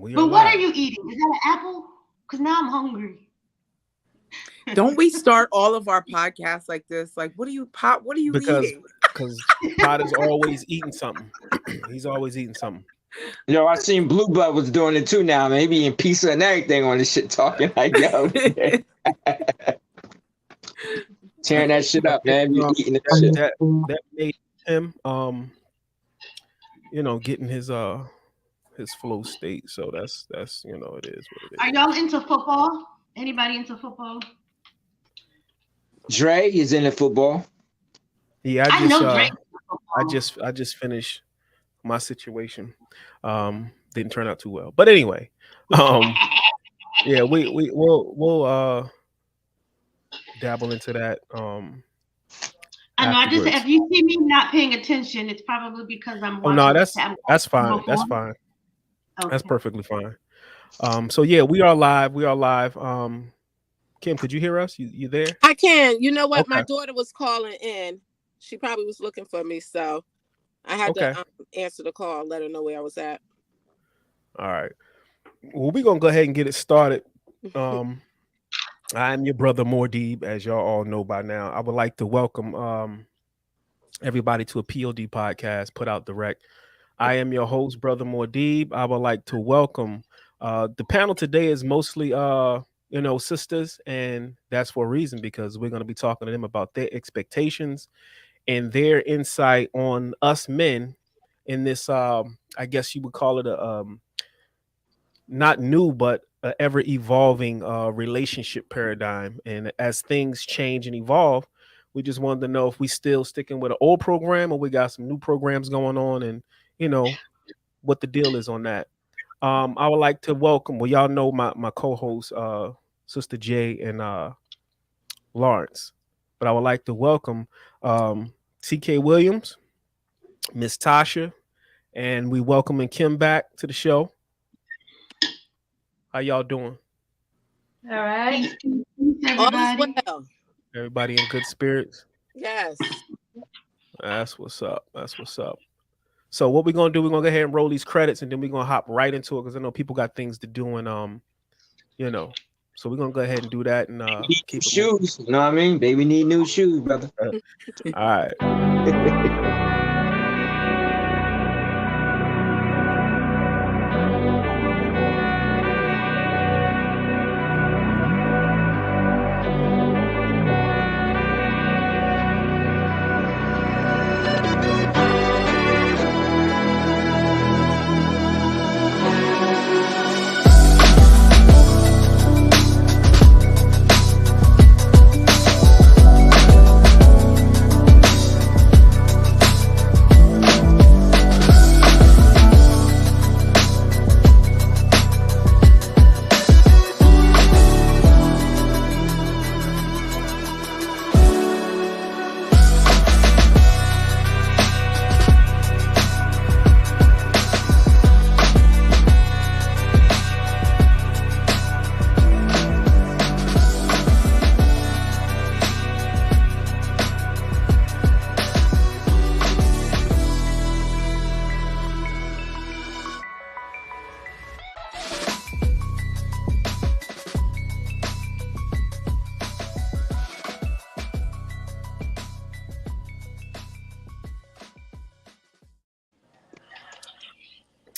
We are But what are live you eating? Is that an apple? Because now I'm hungry. Don't we start all of our podcasts like this? Like, what are you pop? What are you because eating? Pot is always eating something. He's always eating something. Yo, I seen Blue Blood was doing it too now, man. He be eating pizza and everything on this shit, talking like, yo, tearing that shit up, man. Be eating that shit. That made him getting his flow state. So that's it is what it is. Are y'all into football? Anybody into football? Dre is in the football. Yeah, I know Drake. I just finished my situation. Didn't turn out too well, but anyway, yeah, we'll dabble into that. I know. I just afterwards. if you see me not paying attention, it's probably because I'm watching. Oh no, that's fine. That's fine. Okay. That's perfectly fine. So yeah, we are live. Kim, could you hear us? You there? I can. You know what? Okay. My daughter was calling in. She probably was looking for me, so I had to answer the call, let her know where I was at. All right. Well, we're gonna go ahead and get it started. I'm your brother Mordeeb, as y'all all know by now. I would like to welcome everybody to a POD podcast, Put Out Direct. I am your host, Brother Mordeeb. I would like to welcome the panel today is mostly sisters, and that's for a reason, because we're going to be talking to them about their expectations and their insight on us men in this I guess you would call it a not new but a ever evolving relationship paradigm. And as things change and evolve, we just wanted to know if we still sticking with an old program or we got some new programs going on, and what the deal is on that. I would like to welcome, well, y'all know my co-host, Sister Jay and Lawrence, but I would like to welcome TK Williams, Miss Tasha, and we welcoming Kim back to the show. How y'all doing? All right. Everybody. Well. Everybody in good spirits? Yes. That's what's up. So what we're gonna do, we're gonna go ahead and roll these credits, and then we're gonna hop right into it, because I know people got things to do, and so we're gonna go ahead and do that and keep shoes. You know what I mean? Baby need new shoes, brother. All right.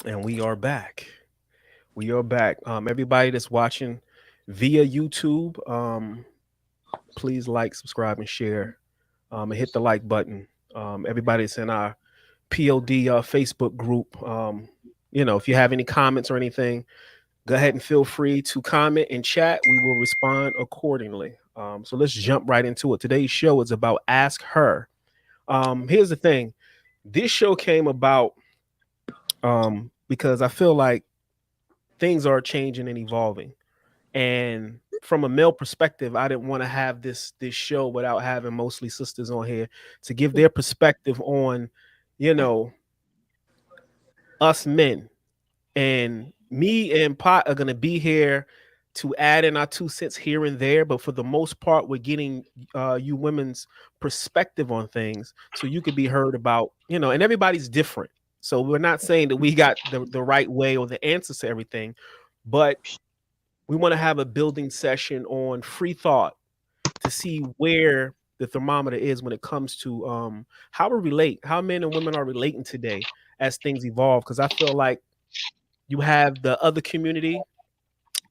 And we are back. Everybody that's watching via YouTube, please like, subscribe, and share, and hit the like button. Everybody that's in our POD Facebook group, if you have any comments or anything, go ahead and feel free to comment and chat. We will respond accordingly. So let's jump right into it. Today's show is about Ask Her. Here's the thing. This show came about because I feel like things are changing and evolving. And from a male perspective, I didn't want to have this show without having mostly sisters on here to give their perspective on, us men. And me and Pot are going to be here to add in our 2 cents here and there. But for the most part, we're getting you women's perspective on things so you could be heard about, and everybody's different. So we're not saying that we got the right way or the answers to everything, but we want to have a building session on free thought to see where the thermometer is when it comes to how we relate, how men and women are relating today as things evolve. Because I feel like you have the other community,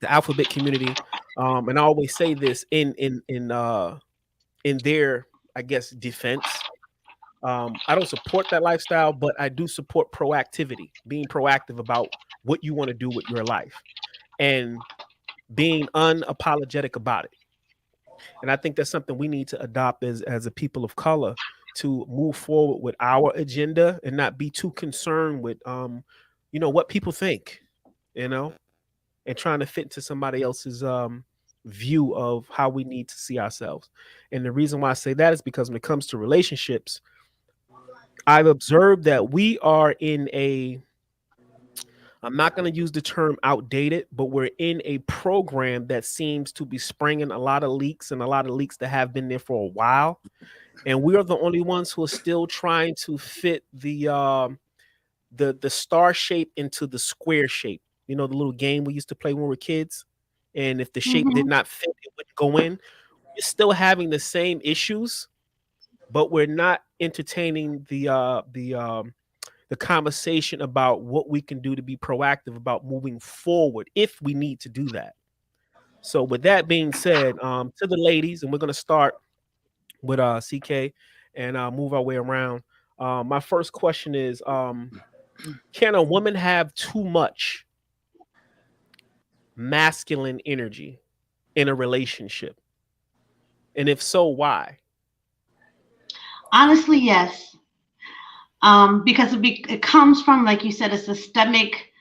the alphabet community, and I always say this in their, I guess, defense. I don't support that lifestyle, but I do support proactivity, being proactive about what you want to do with your life and being unapologetic about it. And I think that's something we need to adopt as a people of color to move forward with our agenda and not be too concerned with, what people think, and trying to fit into somebody else's view of how we need to see ourselves. And the reason why I say that is because when it comes to relationships, I've observed that we are I'm not going to use the term outdated, but we're in a program that seems to be springing a lot of leaks and a lot of leaks that have been there for a while. And we are the only ones who are still trying to fit the star shape into the square shape. You know, the little game we used to play when we were kids. And if the shape did not fit, it wouldn't go in. We're still having the same issues, but we're not entertaining the conversation about what we can do to be proactive about moving forward if we need to do that. So with that being said, to the ladies, and we're going to start with CK and move our way around. My first question is, can a woman have too much masculine energy in a relationship? And if so, why? Honestly, yes. Because it comes from, like you said, a systemic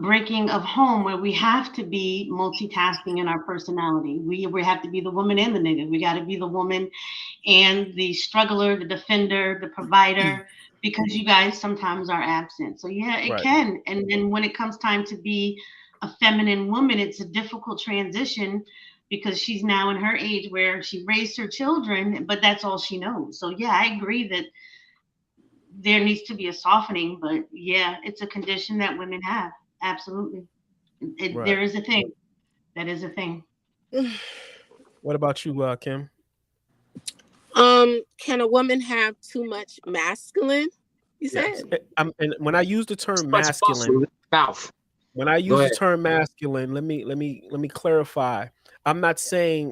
breaking of home where we have to be multitasking in our personality. We have to be the woman and the nigga. We got to be the woman and the struggler, the defender, the provider, because you guys sometimes are absent. So yeah, it Right. can. And then when it comes time to be a feminine woman, it's a difficult transition because she's now in her age where she raised her children, but that's all she knows. So yeah, I agree that there needs to be a softening, but yeah, it's a condition that women have. Absolutely. Right. There is a thing. That is a thing. What about you, Kim? Can a woman have too much masculine? You Yes. said? And when I use the term Much masculine, muscle, mouth. when I Go use the ahead. term masculine, let me clarify. I'm not saying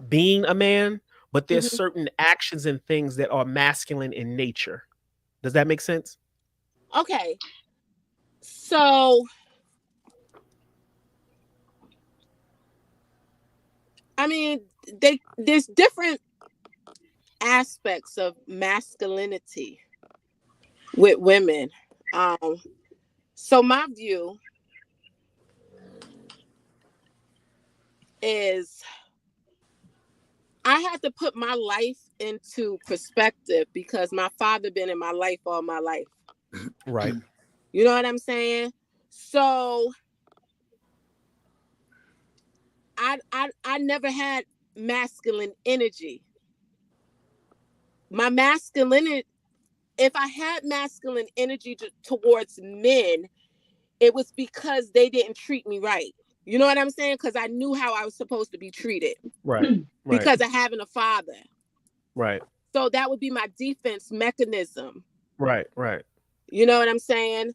being a man, but there's Mhm. certain actions and things that are masculine in nature. Does that make sense? Okay. So, I mean, there's different aspects of masculinity with women. So my view is I had to put my life into perspective because my father been in my life all my life. Right. You know what I'm saying? So I never had masculine energy. My masculinity, if I had masculine energy towards men, it was because they didn't treat me right. You know what I'm saying? Because I knew how I was supposed to be treated. Right. Right. Because of having a father. Right. So that would be my defense mechanism. Right. Right. You know what I'm saying?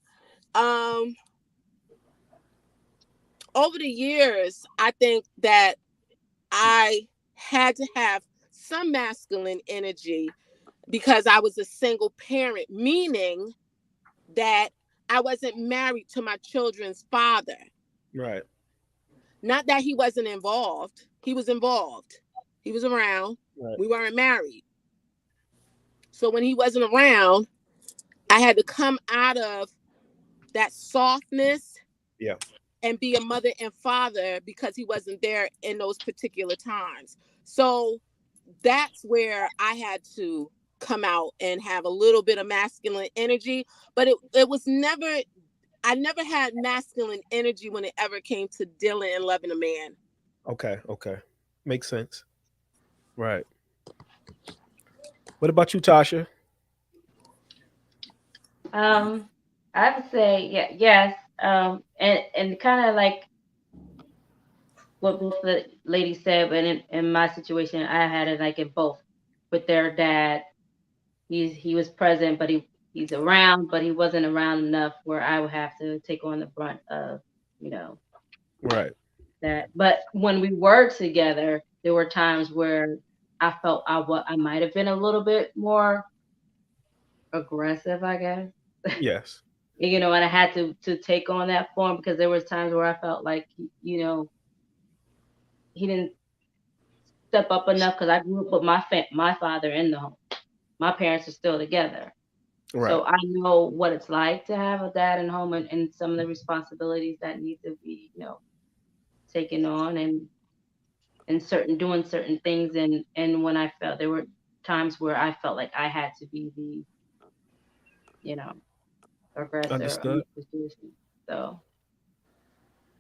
Over the years, I think that I had to have some masculine energy because I was a single parent, meaning that I wasn't married to my children's father. Right. Not that he wasn't involved. He was involved. He was around. Right. We weren't married. So when he wasn't around, I had to come out of that softness and be a mother and father because he wasn't there in those particular times. So that's where I had to come out and have a little bit of masculine energy. But it was never, I never had masculine energy when it ever came to dealing and loving a man. Okay. Okay. Makes sense. Right. What about you, Tasha? I would say yes. And kind of like what both the ladies said, but in my situation, I had it like in both. With their dad, he was present, but he's around, but he wasn't around enough where I would have to take on the brunt of, you know, Right. that. But when we were together, there were times where I felt I might have been a little bit more aggressive, I guess. Yes. You know, and I had to take on that form because there was times where I felt like, you know, he didn't step up enough because I grew up with my father in the home. My parents are still together. Right. So I know what it's like to have a dad in home and some of the responsibilities that need to be, you know, taken on and doing certain things and when I felt there were times where I felt like I had to be the, you know, aggressor on Understood. the situation. So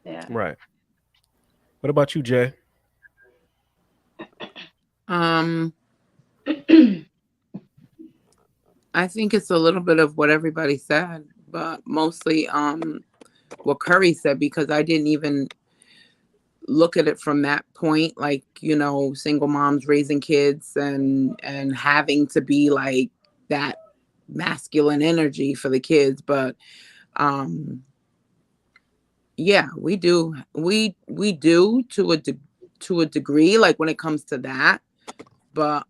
yeah. Right. What about you, Jay? I think it's a little bit of what everybody said, but mostly what Curry said, because I didn't even look at it from that point, like, you know, single moms raising kids and having to be like that masculine energy for the kids. But yeah, we do to a degree, like when it comes to that. But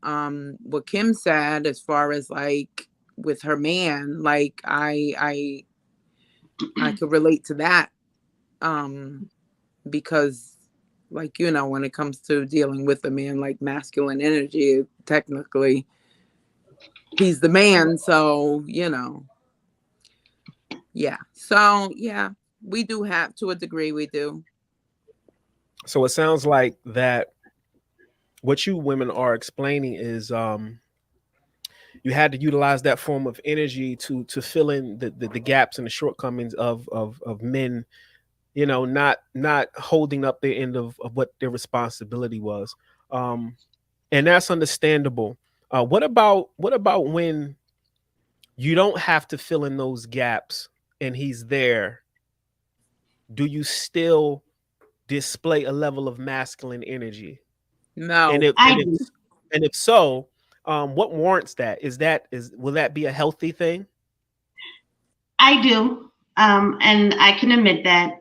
what Kim said, as far as like with her man, like I could relate to that, because like, you know, when it comes to dealing with a man, like masculine energy, technically he's the man, so you know. Yeah, so yeah, we do have, to a degree, we do. So it sounds like that what you women are explaining is you had to utilize that form of energy to fill in the gaps and the shortcomings of men, you know, not holding up their end of what their responsibility was. And that's understandable. What about when you don't have to fill in those gaps and he's there? Do you still display a level of masculine energy? No. And if so, what warrants that? Will that be a healthy thing? I do, and I can admit that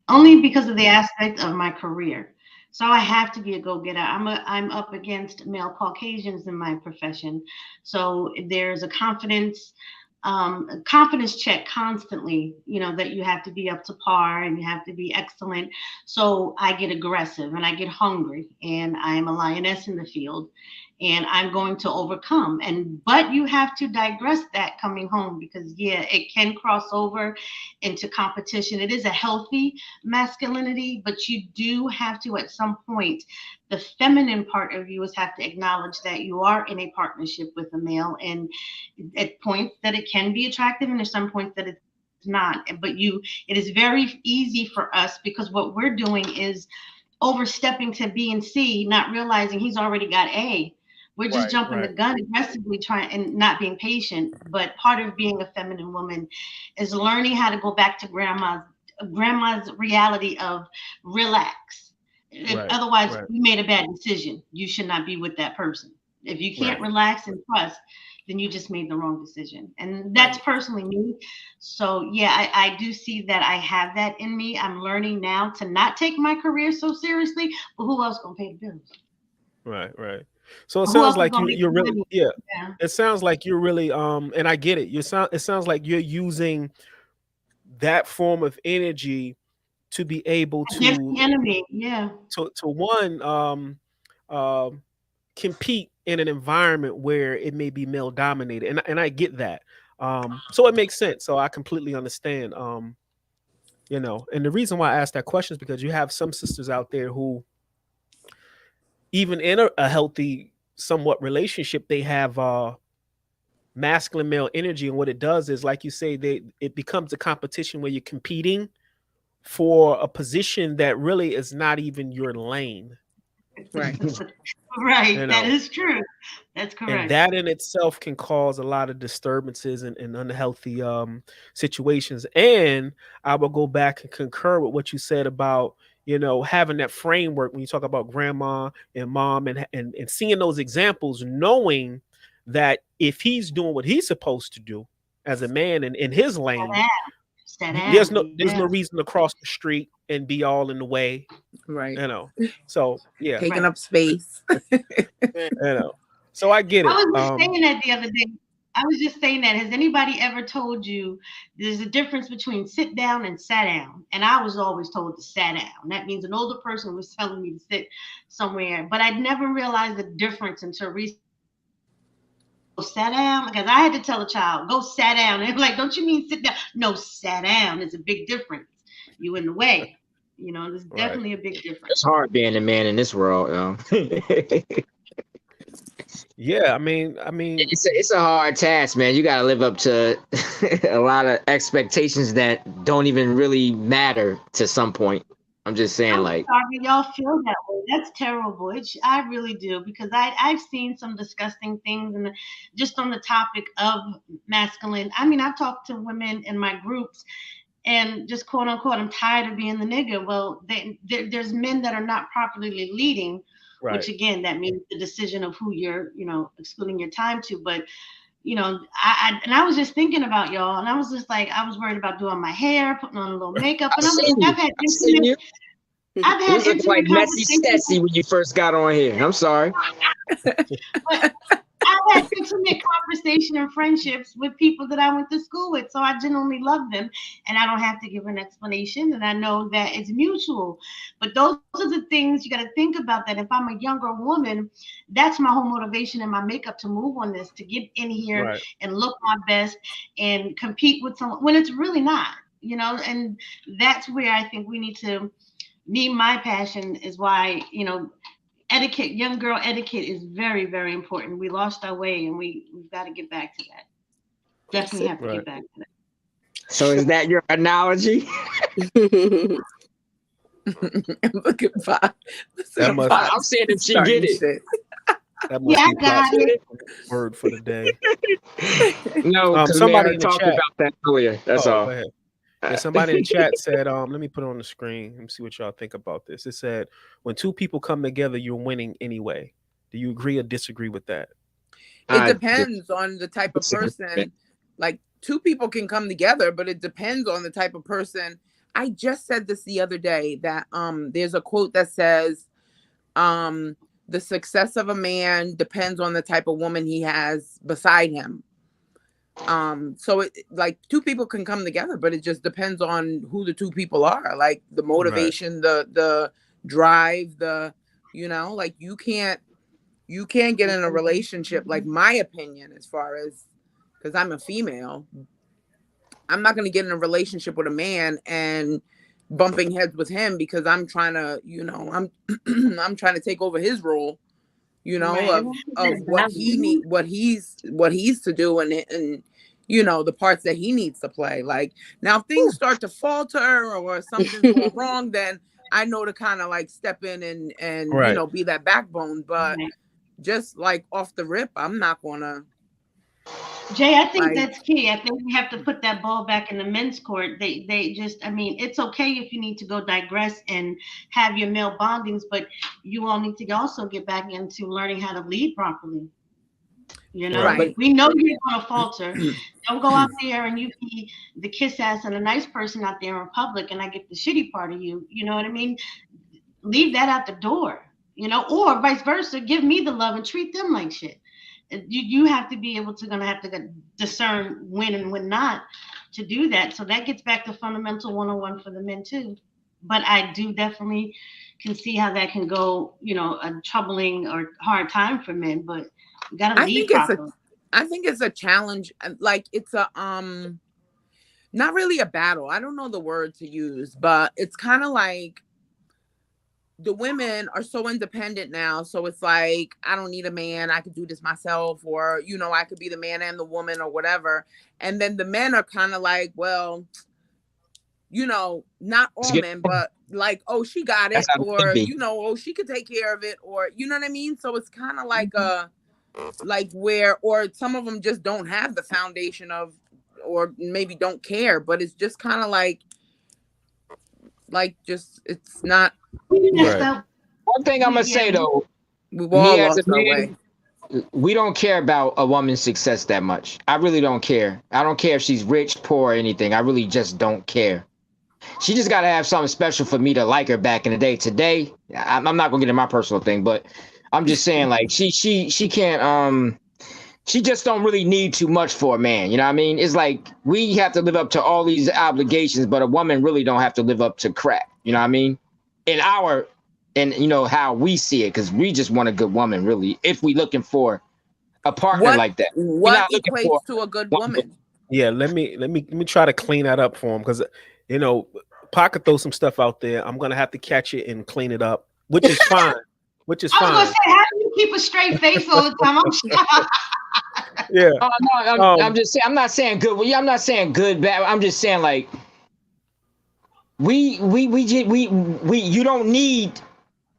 only because of the aspect of my career. So I have to be a go-getter. I'm up against male Caucasians in my profession, so there's a confidence check constantly. You know that you have to be up to par and you have to be excellent. So I get aggressive and I get hungry, and I am a lioness in the field, and I'm going to overcome. But you have to digress that coming home because yeah, it can cross over into competition. It is a healthy masculinity, but you do have to at some point, the feminine part of you is have to acknowledge that you are in a partnership with a male, and at points that it can be attractive and at some points that it's not. But it is very easy for us because what we're doing is overstepping to B and C, not realizing he's already got A. We're just jumping the gun aggressively, trying and not being patient. But part of being a feminine woman is learning how to go back to grandma's reality of relax. Otherwise, you made a bad decision. You should not be with that person. If you can't relax and trust, then you just made the wrong decision. And that's personally me. So yeah, I do see that I have that in me. I'm learning now to not take my career so seriously, but who else gonna pay the bills? Right. So it sounds like you're really, it sounds like you're really, and I get it. It sounds like you're using that form of energy to be able to the enemy, to one, compete in an environment where it may be male dominated, and I get that. So it makes sense. So I completely understand. You know, and the reason why I asked that question is because you have some sisters out there who, even in a healthy, somewhat relationship, they have masculine male energy, and what it does is, like you say, it becomes a competition where you're competing for a position that really is not even your lane. Right. Right. You That know. is true. That's correct. And that in itself can cause a lot of disturbances and unhealthy situations. And I will go back and concur with what you said about, having that framework when you talk about grandma and mom and seeing those examples, knowing that if he's doing what he's supposed to do as a man in his lane, there's no reason to cross the street and be all in the way. Right. So yeah. Taking up space. So I get it. I was just saying that the other day. Has anybody ever told you there's a difference between sit down and sat down? And I was always told to sat down. That means an older person was telling me to sit somewhere, but I'd never realized the difference until recently. Sat down, because I had to tell a child, go sat down. And they're like, don't you mean sit down? No, sat down is a big difference. You in the way. There's definitely a big difference. It's hard being a man in this world, Yeah, I mean, it's a hard task, man. You got to live up to a lot of expectations that don't even really matter to some point. I'm just saying, sorry y'all feel that way. That's terrible. I really do, because I've seen some disgusting things, and just on the topic of masculine. I mean, I've talked to women in my groups, and just quote unquote, I'm tired of being the nigga. Well, there's men that are not properly leading. Right. Which again, that means the decision of who you're, excluding your time to. But, I was just thinking about y'all, and I was just like, I was worried about doing my hair, putting on a little makeup, and I've had intimate like Messy Stetsy when you first got on here. I'm sorry. But I've had intimate conversation and friendships with people that I went to school with, so I genuinely love them, and I don't have to give an explanation, and I know that it's mutual. But those are the things you got to think about, that if I'm a younger woman, that's my whole motivation in my makeup to move on this, to get in here and look my best and compete with someone when it's really not, and that's where I think we need to, my passion is why, etiquette, young girl etiquette is very, very important. We lost our way, and we've got to get back to that. Definitely have to get back to that. So is that your analogy? Look at Bob. I'm saying that she get it. That must I got it. Word for the day. No, somebody talked about that earlier. That's all. Go ahead. Yeah, somebody in the chat said, let me put it on the screen. Let me see what y'all think about this. It said, when two people come together, you're winning anyway. Do you agree or disagree with that? It depends on the type of person. Like, two people can come together, but it depends on the type of person. I just said this the other day, that there's a quote that says, the success of a man depends on the type of woman he has beside him. So it, like, two people can come together, but it just depends on who the two people are, like the motivation, the drive, like you can't get in a relationship, like, my opinion, as far as, because I'm a female, I'm not going to get in a relationship with a man and bumping heads with him because I'm trying to, I'm trying to take over his role, of what he needs, what he's to do, and the parts that he needs to play. Like, now if things start to falter or something's going wrong, then I know to kind of like step in and be that backbone. But just like off the rip, I'm not gonna. Jay, I think that's key. I think we have to put that ball back in the men's court. They just, I mean, it's okay if you need to go digress and have your male bondings, but you all need to also get back into learning how to lead properly. We know you're going to falter. Don't go out there and you be the kiss ass and a nice person out there in public, and I get the shitty part of you. You know what I mean? Leave that out the door, or vice versa. Give me the love and treat them like shit. You have to be able to discern when and when not to do that. So that gets back to fundamental 101 for the men too. But I do definitely can see how that can go, a troubling or hard time for men. But you gotta lead properly. I think it's a challenge. Like, it's a not really a battle. I don't know the word to use, but it's kind of like, the women are so independent now. So it's like, I don't need a man. I could do this myself, or, I could be the man and the woman or whatever. And then the men are kind of like, well, you know, not all men, but like, oh, she got it, or you know, oh, she could take care of it, or you know what I mean. So it's kind of like like where, or some of them just don't have the foundation of, or maybe don't care, but it's just kind of like just it's not. Right. One thing I'm gonna say though, we've all me as a lost our man, way. we don't care about a woman's success that much. I really don't care. I don't care if she's rich, poor, or anything. I really just don't care. She just got to have something special for me to like her back in the day. Today, I'm not gonna get in my personal thing, but I'm just saying, like, she can't she just don't really need too much for a man. You know what I mean? It's like we have to live up to all these obligations, but a woman really don't have to live up to crap. You know what I mean? And you know how we see it, because we just want a good woman, really. If we looking for a partner like that, what equates to a good woman? Yeah, let me try to clean that up for him, because you know, Pocket throw some stuff out there. I'm gonna have to catch it and clean it up, which is fine. Which is fine. I was gonna say, how do you keep a straight face all the time? I'm shocked. Yeah. No, I'm just saying. I'm not saying good. Well, yeah, I'm not saying good, bad. I'm just saying like we you don't need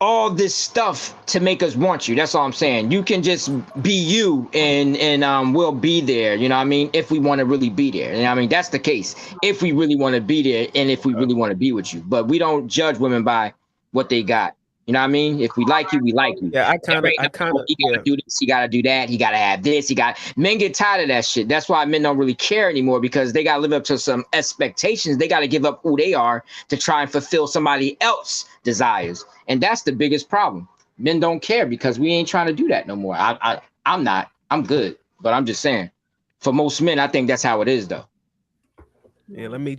all this stuff to make us want you. That's all I'm saying. You can just be you, and we'll be there. You know what I mean? If we want to really be there. And I mean, that's the case. If we really want to be there, and if we really want to be with you. But we don't judge women by what they got. You know what I mean? If we like you, we like you. Yeah, I kind of. You gotta do this. You gotta do that. You gotta have this. Men get tired of that shit. That's why men don't really care anymore, because they gotta live up to some expectations. They gotta give up who they are to try and fulfill somebody else's desires, and that's the biggest problem. Men don't care because we ain't trying to do that no more. I'm not. I'm good, but I'm just saying. For most men, I think that's how it is, though. Yeah, let me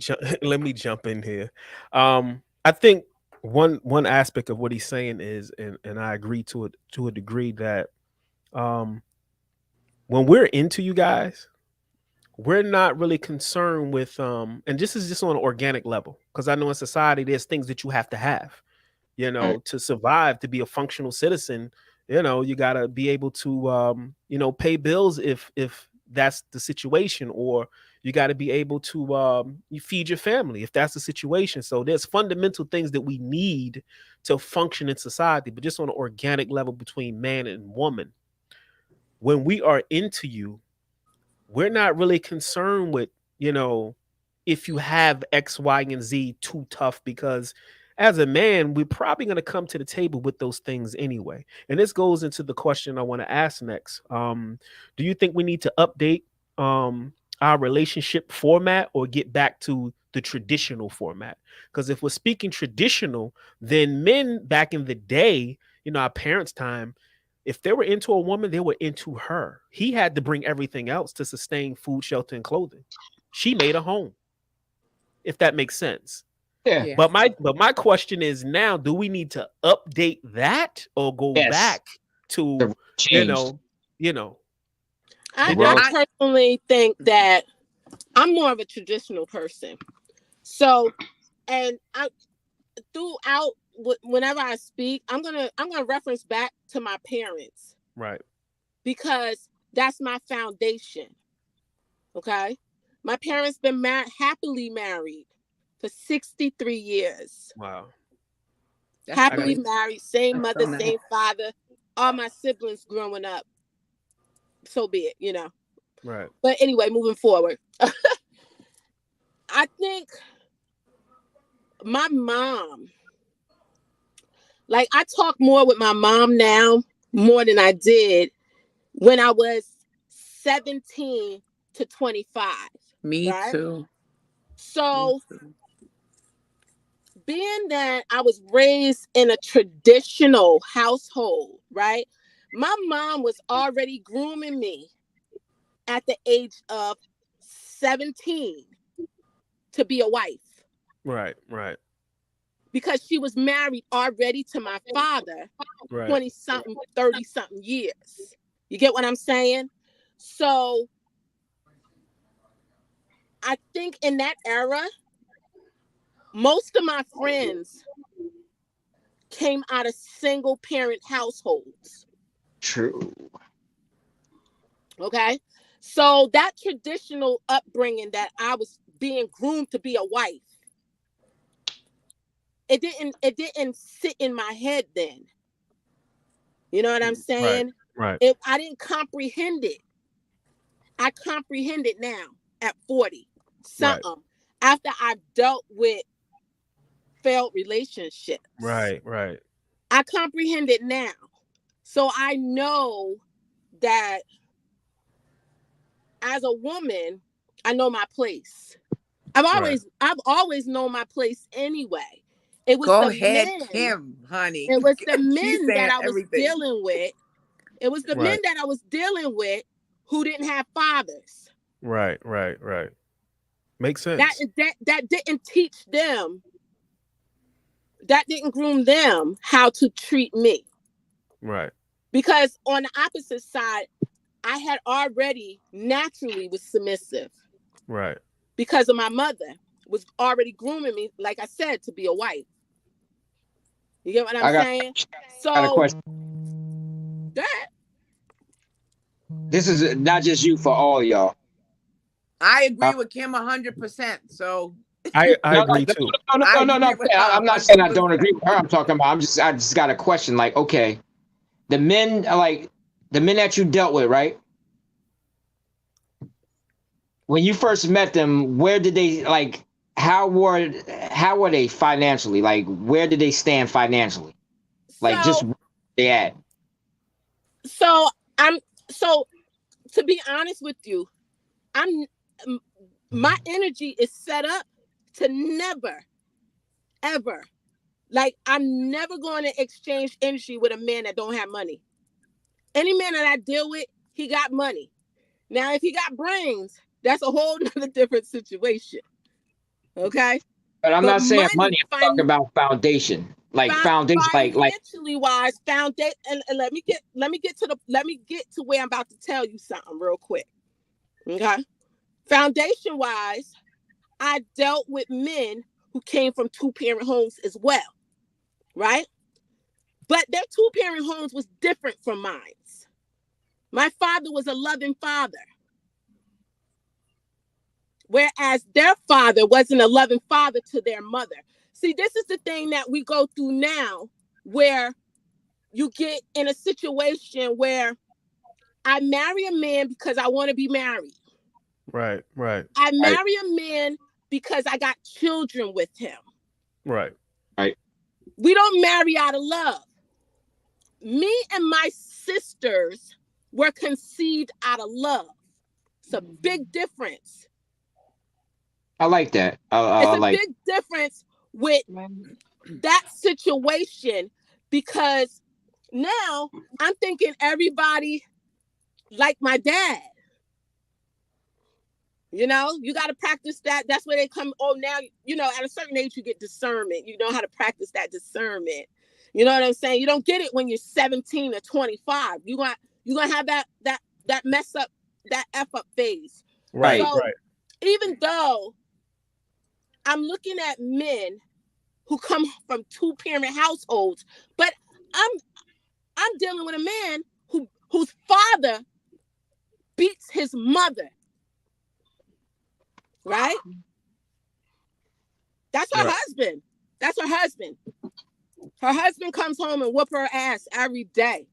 jump in here. I think one aspect of what he's saying is, and I agree to it to a degree, that when we're into you guys, we're not really concerned with and this is just on an organic level, because I know in society there's things that you have to have, you know, to survive, to be a functional citizen. You know, you got to be able to you know, pay bills if that's the situation, or you got to be able to you feed your family if that's the situation. So there's fundamental things that we need to function in society. But just on an organic level between man and woman, when we are into you, we're not really concerned with, you know, if you have X, Y, and Z too tough, because as a man, we're probably going to come to the table with those things anyway. And this goes into the question I want to ask next. Do you think we need to update our relationship format, or get back to the traditional format? Because if we're speaking traditional, then men back in the day, you know, our parents' time, if they were into a woman, they were into her. He had to bring everything else to sustain food, shelter, and clothing. She made a home, if that makes sense. Yeah. But my question is now, do we need to update that, or go back to you know? I personally think that I'm more of a traditional person. So, and I throughout whenever I speak, I'm gonna reference back to my parents, right? Because that's my foundation. Okay, my parents been happily married for 63 years. Wow. Happily married, same mother, same father, all my siblings growing up. So be it, you know. Right. But anyway, moving forward. I think my mom, like, I talk more with my mom now more than I did when I was 17 to 25. Me too. So being that I was raised in a traditional household, right? My mom was already grooming me at the age of 17 to be a wife. Right. Because she was married already to my father, 20-something, 30-something years. You get what I'm saying? So I think in that era, most of my friends came out of single parent households. True. Okay. So that traditional upbringing that I was being groomed to be a wife, it didn't sit in my head then. You know what I'm saying? Right. I didn't comprehend it. I comprehend it now at 40 something, after I've dealt with failed relationships. Right. I comprehend it now. So I know that as a woman, I know my place. I've always known my place anyway. It was Go the ahead, men, Kim, honey. It was the She's men that saying I was everything. dealing with. It was the men that I was dealing with who didn't have fathers. Right. Makes sense. That didn't teach them. That didn't groom them how to treat me. Right. Because on the opposite side, I had already naturally was submissive. Right. Because of my mother was already grooming me, like I said, to be a wife. You get what I'm saying? So I got a question. that This is not just you, for all y'all. I agree with Kim 100%. So I agree too. No. I'm not saying I don't agree with her. I'm talking about I just got a question. Like, okay, the men that you dealt with, right? When you first met them, where did they how were they financially? Like, where did they stand financially? Like, just where they at? So to be honest with you, my energy is set up to never, ever, I'm never going to exchange energy with a man that don't have money. Any man that I deal with, he got money. Now, if he got brains, that's a whole nother different situation. Okay? But I'm not saying money. I'm talking about foundation. Financially wise, foundation. And let me get to where I'm about to tell you something real quick. Okay? Foundation wise, I dealt with men who came from 2-parent homes as well. Right? But their 2-parent homes was different from mine. My father was a loving father. Whereas their father wasn't a loving father to their mother. See, this is the thing that we go through now, where you get in a situation where I marry a man because I want to be married. Right. I marry a man because I got children with him. Right. We don't marry out of love. Me and my sisters were conceived out of love. It's a big difference. I like that. It's a big difference with that situation, because now I'm thinking everybody like my dad. You know, you got to practice that. That's where they come. Oh, now, at a certain age, you get discernment. You know how to practice that discernment. You know what I'm saying? You don't get it when you're 17 or 25. You're going to have that mess up, that F up phase. Right. So even though I'm looking at men who come from 2-parent households, but I'm dealing with a man whose father beats his mother. Right? That's her husband. That's her husband. Her husband comes home and whoop her ass every day.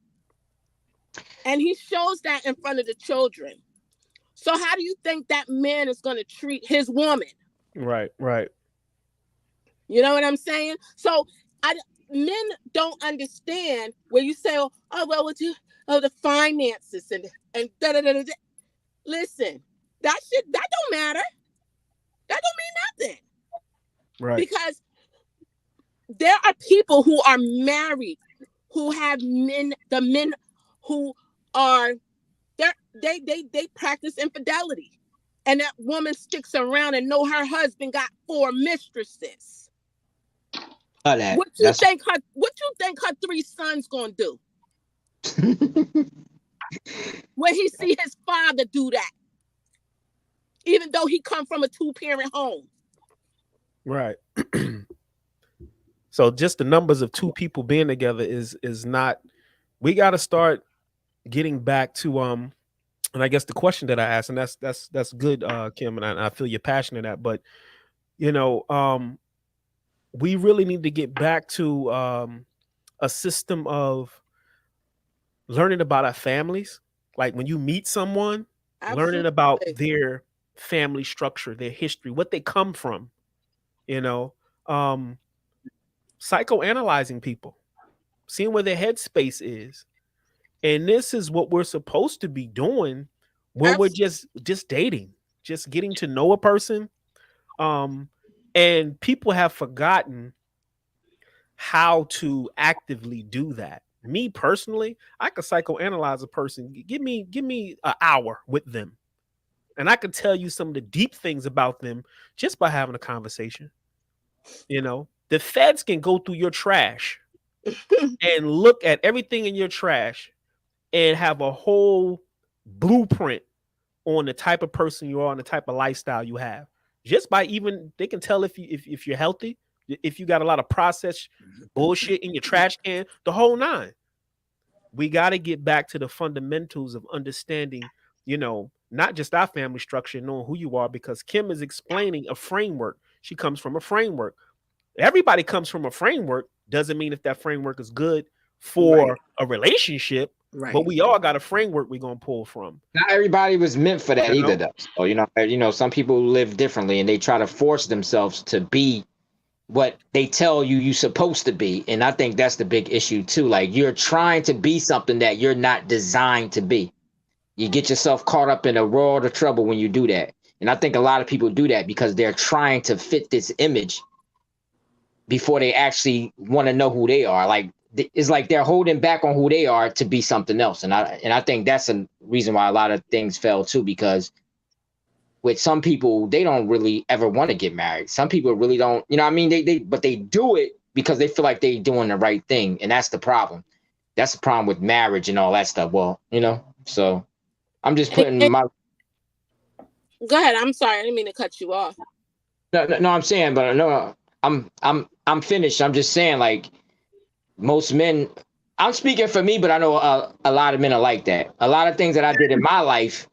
And he shows that in front of the children. So how do you think that man is going to treat his woman? Right. You know what I'm saying? So men don't understand where you say, the finances and da-da-da-da-da. Listen, that don't matter. That don't mean nothing. Right. Because there are people who are married, who have the men who are they practice infidelity. And that woman sticks around and know her husband got 4 mistresses. What you think her 3 sons gonna do? When he see his father do that, even though he come from a 2-parent home. Right. So just the numbers of 2 people being together is not. We got to start getting back to and I guess the question that I asked, and that's good, Kim, and I feel you're passionate at, but we really need to get back to a system of learning about our families. Like when you meet someone, learning about their family structure, their history, what they come from, you know, psychoanalyzing people, seeing where their headspace is. And this is what we're supposed to be doing when we're just dating, just getting to know a person. And people have forgotten how to actively do that. Me personally, I could psychoanalyze a person. Give me an hour with them, and I could tell you some of the deep things about them just by having a conversation. You know, the feds can go through your trash and look at everything in your trash and have a whole blueprint on the type of person you are and the type of lifestyle you have. Just by even, they can tell if you're healthy, if you got a lot of processed bullshit in your trash can, the whole nine. We got to get back to the fundamentals of understanding, you know, not just our family structure, knowing who you are, because Kim is explaining a framework. She comes from a framework. Everybody comes from a framework. Doesn't mean if that framework is good for a relationship, but we all got a framework we're going to pull from. Not everybody was meant for that either, though. So, you know, some people live differently and they try to force themselves to be what they tell you you're supposed to be. And I think that's the big issue too. Like, you're trying to be something that you're not designed to be. You get yourself caught up in a world of trouble when you do that. And I think a lot of people do that because they're trying to fit this image before they actually want to know who they are. Like, it's like they're holding back on who they are to be something else. And I think that's a reason why a lot of things fail too, because with some people, they don't really ever want to get married. Some people really don't, you know what I mean? But they do it because they feel like they're doing the right thing. And that's the problem. That's the problem with marriage and all that stuff. Well, you know, so I'm just putting my... Go ahead. I'm sorry. I didn't mean to cut you off. No, I'm saying, but no, I'm finished. I'm just saying, like, most men, I'm speaking for me, but I know a lot of men are like that. A lot of things that I did in my life,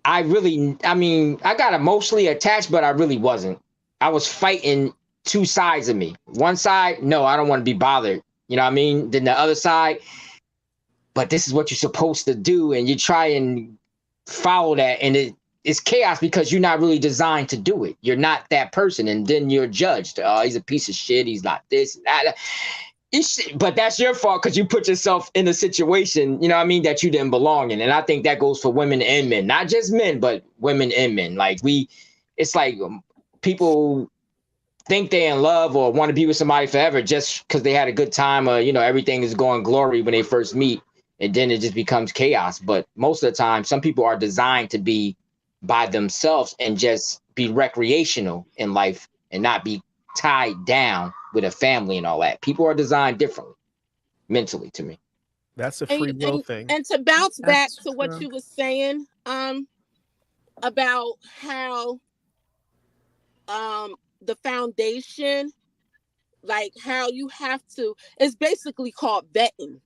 I got emotionally attached, but I really wasn't. I was fighting two sides of me. One side, no, I don't want to be bothered. You know what I mean? Then the other side, but this is what you're supposed to do. And you try and follow that. And it's chaos because you're not really designed to do it. You're not that person. And then you're judged. Oh, he's a piece of shit. He's not this, that. But that's your fault because you put yourself in a situation, you know what I mean, that you didn't belong in. And I think that goes for women and men, not just men, but women and men. Like, it's like people think they're in love or want to be with somebody forever just because they had a good time, or, you know, everything is going glory when they first meet, and then it just becomes chaos. But most of the time, some people are designed to be by themselves and just be recreational in life and not be tied down with a family and all that. People are designed differently mentally, to me. That's a free will thing. And to bounce back to what you were saying about how the foundation, like how you have to, it's basically called vetting.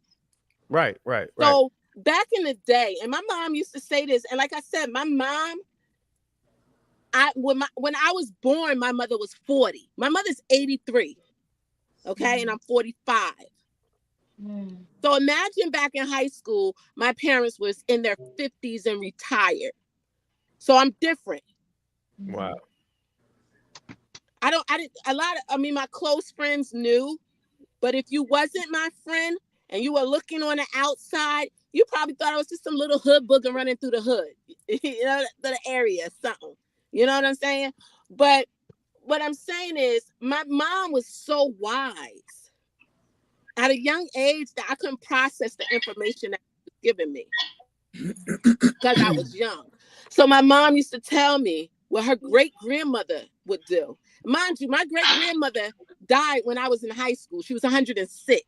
Right. So back in the day, and my mom used to say this, and like I said, my mom, when I was born, my mother was 40. My mother's 83. Okay, and I'm 45. So imagine back in high school, my parents was in their 50s and retired. So I'm different. Wow. My close friends knew, but if you wasn't my friend and you were looking on the outside, you probably thought I was just some little hood booger running through the hood, you know, the area, something. You know what I'm saying? But what I'm saying is, my mom was so wise at a young age that I couldn't process the information that she was giving me because I was young. So my mom used to tell me what her great-grandmother would do. Mind you, my great-grandmother died when I was in high school. She was 106.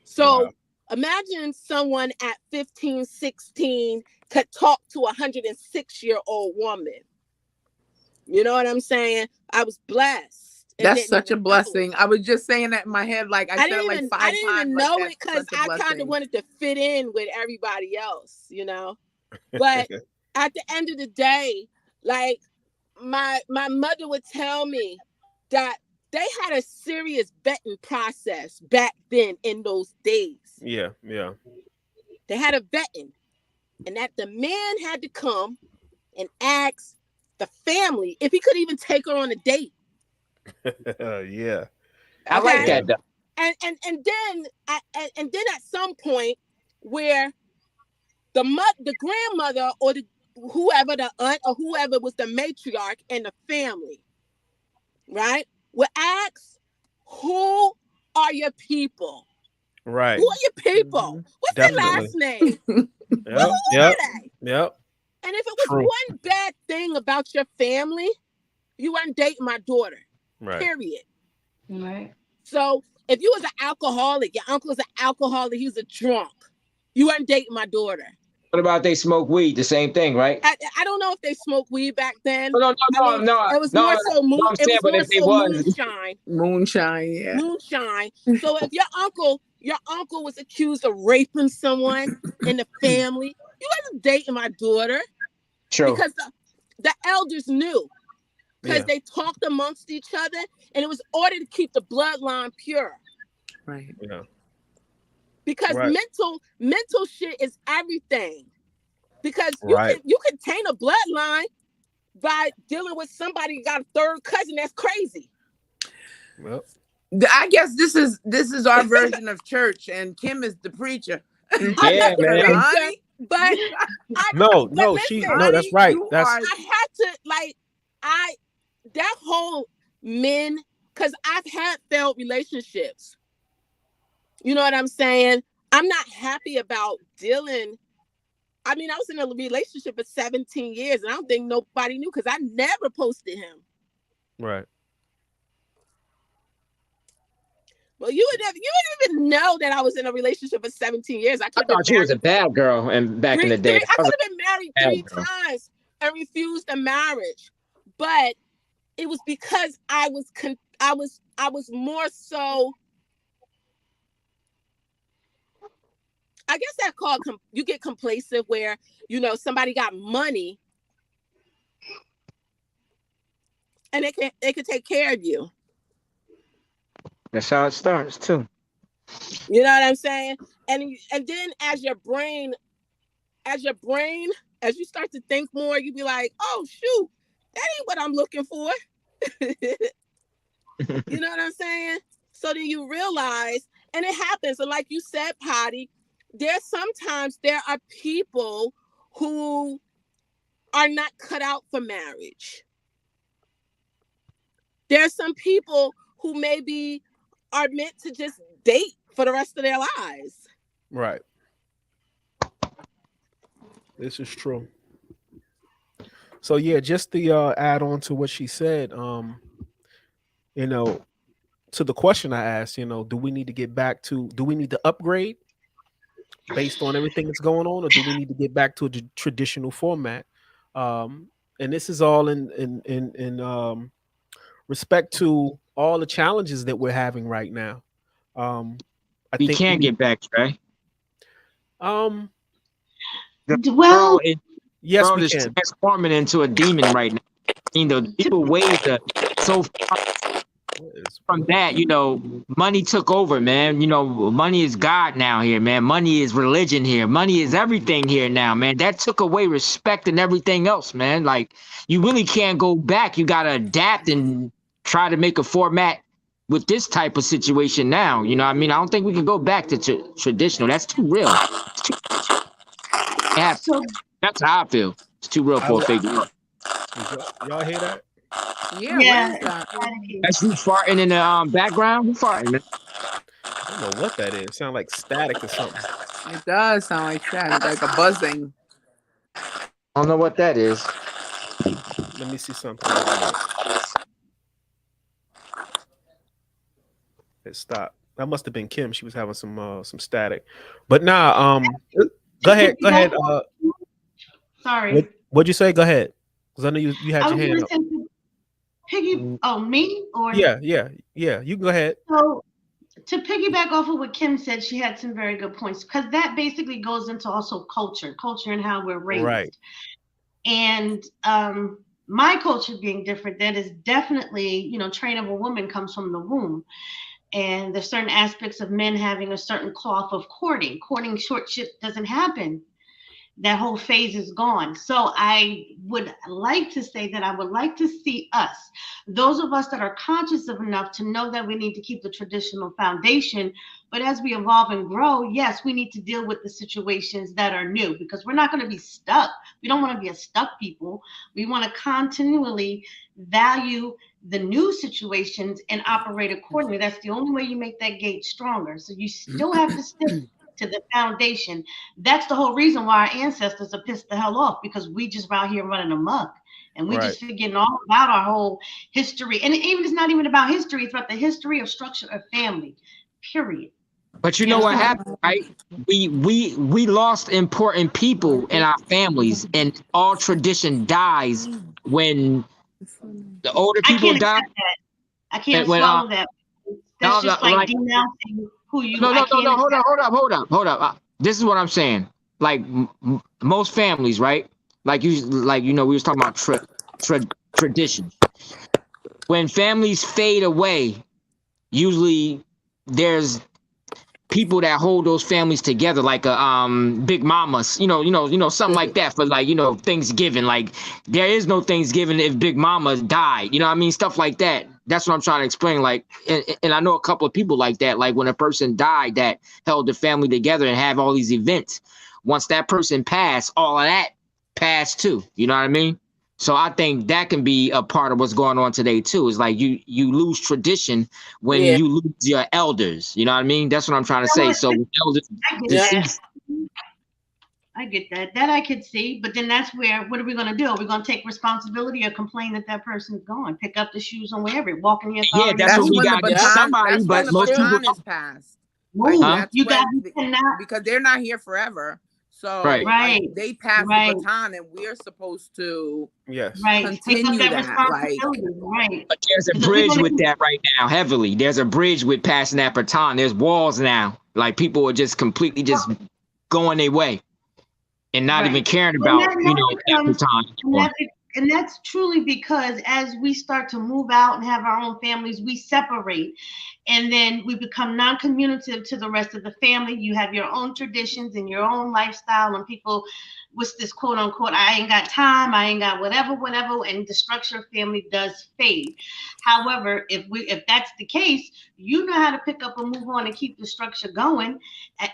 So imagine someone at 15, 16 could talk to a 106-year-old woman. You know what I'm saying? I was blessed. That's such a blessing. I was just saying that in my head. Like, I said it like 5 times. I didn't even know it because I kind of wanted to fit in with everybody else, you know? But at the end of the day, like, my mother would tell me that they had a serious vetting process back then in those days. Yeah. They had a vetting, and that the man had to come and ask the family if he could even take her on a date. Yeah. I like that though. And then at some point where the grandmother or whoever, the aunt or whoever was the matriarch in the family, right, would ask, who are your people? Right. Who are your people? What's their last name? Yep. And if it was one bad thing about your family, you weren't dating my daughter. Right. Period. Right. So if you was an alcoholic, your uncle was an alcoholic, he was a drunk, you weren't dating my daughter. What about they smoke weed? The same thing, right? I don't know if they smoked weed back then. No. It was more so moonshine. Moonshine. Moonshine. So if your uncle was accused of raping someone in the family, you wasn't dating my daughter. True. Because the elders knew. Because they talked amongst each other, and it was ordered to keep the bloodline pure. Right. Yeah. Because mental shit is everything. Because you can taint a bloodline by dealing with somebody who got a third cousin that's crazy. Well, I guess this is our version of church, and Kim is the preacher. Yeah, man. Honey, but no, listen, she no, that's right. That's I had to that whole men, because I've had failed relationships. You know what I'm saying? I'm not happy about dealing. I mean, I was in a relationship for 17 years, and I don't think nobody knew because I never posted him. right. Well, you wouldn't even know that I was in a relationship for 17 years. I thought you was a bad girl and back in the day. I could have been married 3 times and refused the marriage. But it was because I was more so, I guess that called you get complacent where, you know, somebody got money and they can take care of you. That's how it starts too. You know what I'm saying? And then as you start to think more, you be like, oh shoot, that ain't what I'm looking for. You know what I'm saying? So then you realize, and it happens. And like you said, Patty, there are people who are not cut out for marriage. There are some people who maybe are meant to just date for the rest of their lives. Right. This is true. So yeah, just to add on to what she said, you know, to the question I asked, you know, do we need to upgrade based on everything that's going on, or do we need to get back to a traditional format? And this is all in respect to all the challenges that we're having right now. We can't get back, right? Yes, we is can. transforming into a demon right now. You know, people ways so far from that, you know, money took over, man. You know, money is God now here, man. Money is religion here. Money is everything here now, man. That took away respect and everything else, man. Like, you really can't go back. You got to adapt and try to make a format with this type of situation now. You know what I mean? I don't think we can go back to traditional. That's too real. That's how I feel. It's too real for a fake world. Y'all hear that? Yeah. That's you farting in the background. Who farting, man? I don't know what that is. Sound like static or something. It does sound like static, like a buzzing. I don't know what that is. Let me see something. It stopped. That must have been Kim. She was having some static. But nah, go ahead. Sorry. What'd you say? Go ahead. Because I know you had your hand up. Me? Or Yeah. You can go ahead. So to piggyback off of what Kim said, she had some very good points, because that basically goes into also culture and how we're raised. Right. And my culture being different, that is definitely, you know, train of a woman comes from the womb. And there's certain aspects of men having a certain cloth of courting. Courting courtship doesn't happen. That whole phase is gone. So I would like to say that I would like to see us, those of us that are conscious of enough to know that we need to keep the traditional foundation. But as we evolve and grow, yes, we need to deal with the situations that are new, because we're not going to be stuck. We don't want to be a stuck people. We want to continually value the new situations and operate accordingly. That's the only way you make that gate stronger. So you still have to stick to the foundation. That's the whole reason why our ancestors are pissed the hell off, because we just out here running amok and we just forgetting all about our whole history. And even it's not even about history, it's about the history of structure of family, period. But you know what happened, right? We lost important people in our families, and all tradition dies when the older people die. I can't swallow that. That's just like denouncing who you. No. Hold up. This is what I'm saying. Like most families, right? Like you know, we was talking about tradition. When families fade away, usually there's people that hold those families together, like a Big Mama's, you know, something like that for, like, you know, Thanksgiving. Like there is no Thanksgiving if Big Mama died, you know what I mean? Stuff like that. That's what I'm trying to explain. Like, and I know a couple of people like that, like when a person died that held the family together and have all these events. Once that person passed, all of that passed too, you know what I mean? So I think that can be a part of what's going on today too. Is like you lose tradition when you lose your elders. You know what I mean? That's what I'm trying to say. So elders deceased. I get that. That I could see. But then that's where, what are we going to do? Are we going to take responsibility or complain that that person's gone? Pick up the shoes and wear it. Walk in the authority. Yeah, that's what we got to do. Somebody, but most people is passed. Like, you got because they're not here forever. So right. They pass the baton, and we're supposed to continue that. Like, but there's a bridge with that right now, heavily. There's a bridge with passing that baton. There's walls now. Like people are just completely just going their way and not even caring about, you know, that baton. And that's truly because as we start to move out and have our own families, we separate. And then we become non-communicative to the rest of the family. You have your own traditions and your own lifestyle, and people, what's this quote unquote, I ain't got time, I ain't got whatever, and the structure of family does fade. However, if that's the case, you know how to pick up and move on and keep the structure going.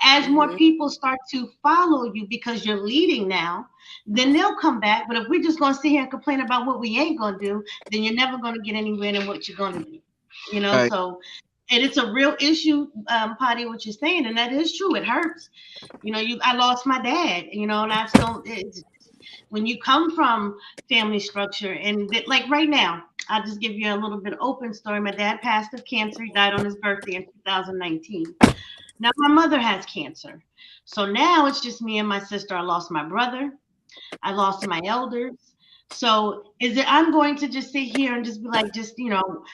As more people start to follow you because you're leading now, then they'll come back. But if we're just going to sit here and complain about what we ain't going to do, then you're never going to get anywhere in what you're going to do. You know, so. And it's a real issue, Patty, what you're saying, and that is true. It hurts. You know, I lost my dad, you know, and I still, when you come from family structure, and like right now, I'll just give you a little bit of open story. My dad passed of cancer. He died on his birthday in 2019. Now my mother has cancer. So now it's just me and my sister. I lost my brother. I lost my elders. So I'm going to just sit here and just be like, you know,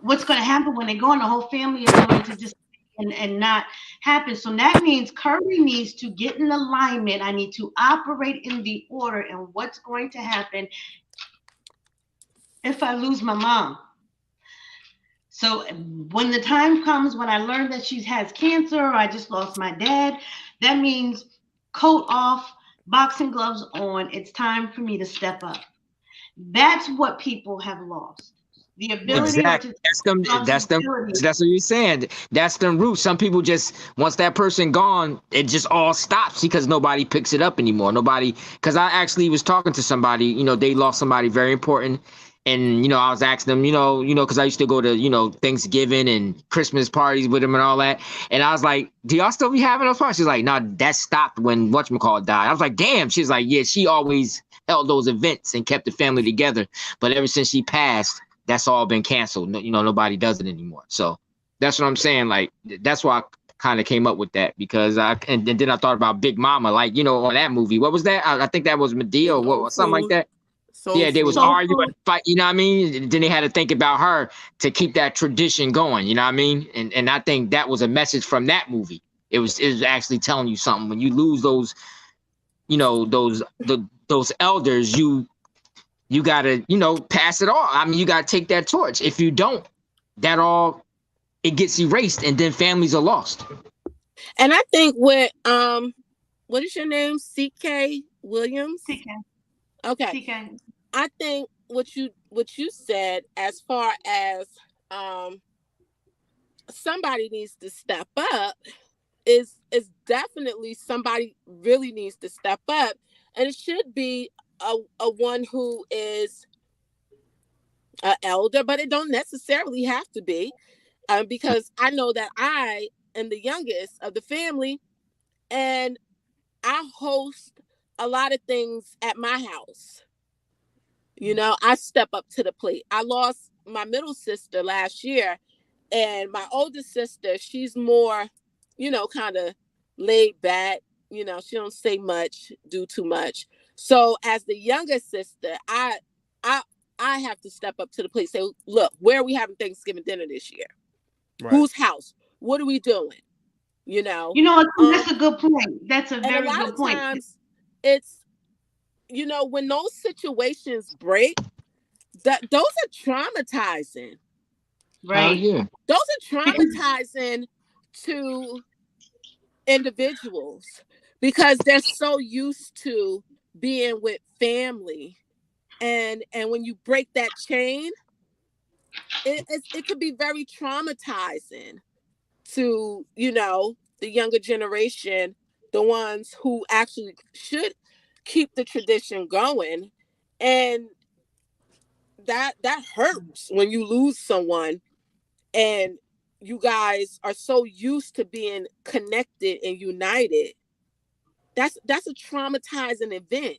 what's going to happen when they go, and the whole family is going to just and not happen. So that means Curry needs to get in alignment. I need to operate in the order, and what's going to happen if I lose my mom. So when the time comes when I learn that she has cancer, or I just lost my dad, that means coat off, boxing gloves on. It's time for me to step up. That's what people have lost. The ability exactly. That's what you're saying. That's the root. Some people just, once that person gone, it just all stops because nobody picks it up anymore. Nobody, because I actually was talking to somebody, you know, they lost somebody very important. And, you know, I was asking them, you know, because I used to go to, you know, Thanksgiving and Christmas parties with them and all that. And I was like, do y'all still be having those parties? She's like, no, that stopped when whatchamacallit died. I was like, damn. She's like, yeah, she always held those events and kept the family together. But ever since she passed, that's all been canceled. You know, nobody does it anymore. So that's what I'm saying. Like, that's why I kind of came up with that, because and then I thought about Big Mama, like, you know, on that movie. What was that? I think that was Medea or something like that. Yeah, they was arguing, fight, you know what I mean? Then they had to think about her to keep that tradition going, you know what I mean? And I think that was a message from that movie. It was actually telling you something. When you lose those, you know, those elders, you gotta, pass it on. I mean, you gotta take that torch. If you don't, it gets erased, and then families are lost. And I think with what is your name? CK Williams? CK. Okay. CK. I think what you said, as far as somebody needs to step up, is definitely somebody really needs to step up, and it should be a one who is an elder, but it don't necessarily have to be, because I know that I am the youngest of the family, and I host a lot of things at my house. I step up to the plate. I lost my middle sister last year, and my older sister, she's more, kind of laid back. She don't say much, do too much. So as the younger sister, I have to step up to the plate. Say, look, where are we having Thanksgiving dinner this year? Right. Whose house? What are we doing? That's a good point. That's a very good point. And a lot of times, it's, when those situations break, those are traumatizing. Right. Yeah. Those are traumatizing to individuals, because they're so used to being with family, and when you break that chain, it could be very traumatizing to the younger generation, the ones who actually should keep the tradition going. And that hurts when you lose someone and you guys are so used to being connected and united. That's a traumatizing event.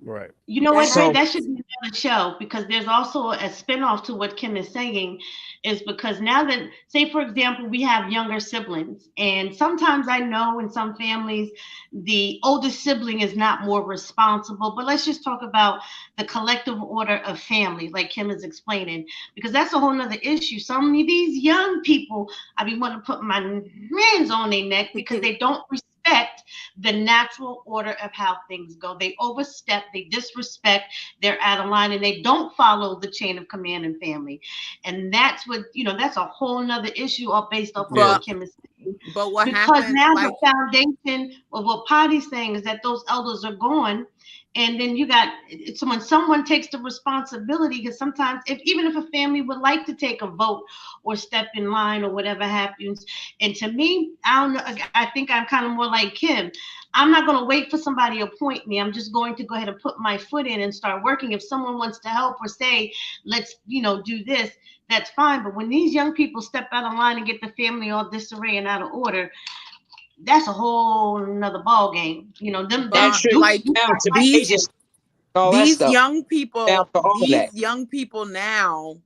Right. You know what? That should be another show, because there's also a spinoff to what Kim is saying, is because now that, say, for example, we have younger siblings, and sometimes I know in some families, the older sibling is not more responsible, but let's just talk about the collective order of family, like Kim is explaining, because that's a whole nother issue. Some of these young people, I be wanting to put my hands on their neck because they don't respect the natural order of how things go. They overstep, they disrespect, they're out of line, and they don't follow the chain of command in family. And that's what, that's a whole nother issue all based off of what Kim is saying. But what because happens, now the foundation of what Patty's saying is that those elders are gone. And then you got, so when someone takes the responsibility, because sometimes even if a family would like to take a vote or step in line or whatever happens, and to me, I don't know, I think I'm kind of more like Kim. I'm not going to wait for somebody to appoint me. I'm just going to go ahead and put my foot in and start working. If someone wants to help or say, let's, do this, that's fine. But when these young people step out of line and get the family all disarray and out of order, that's a whole nother ball game. These young people now,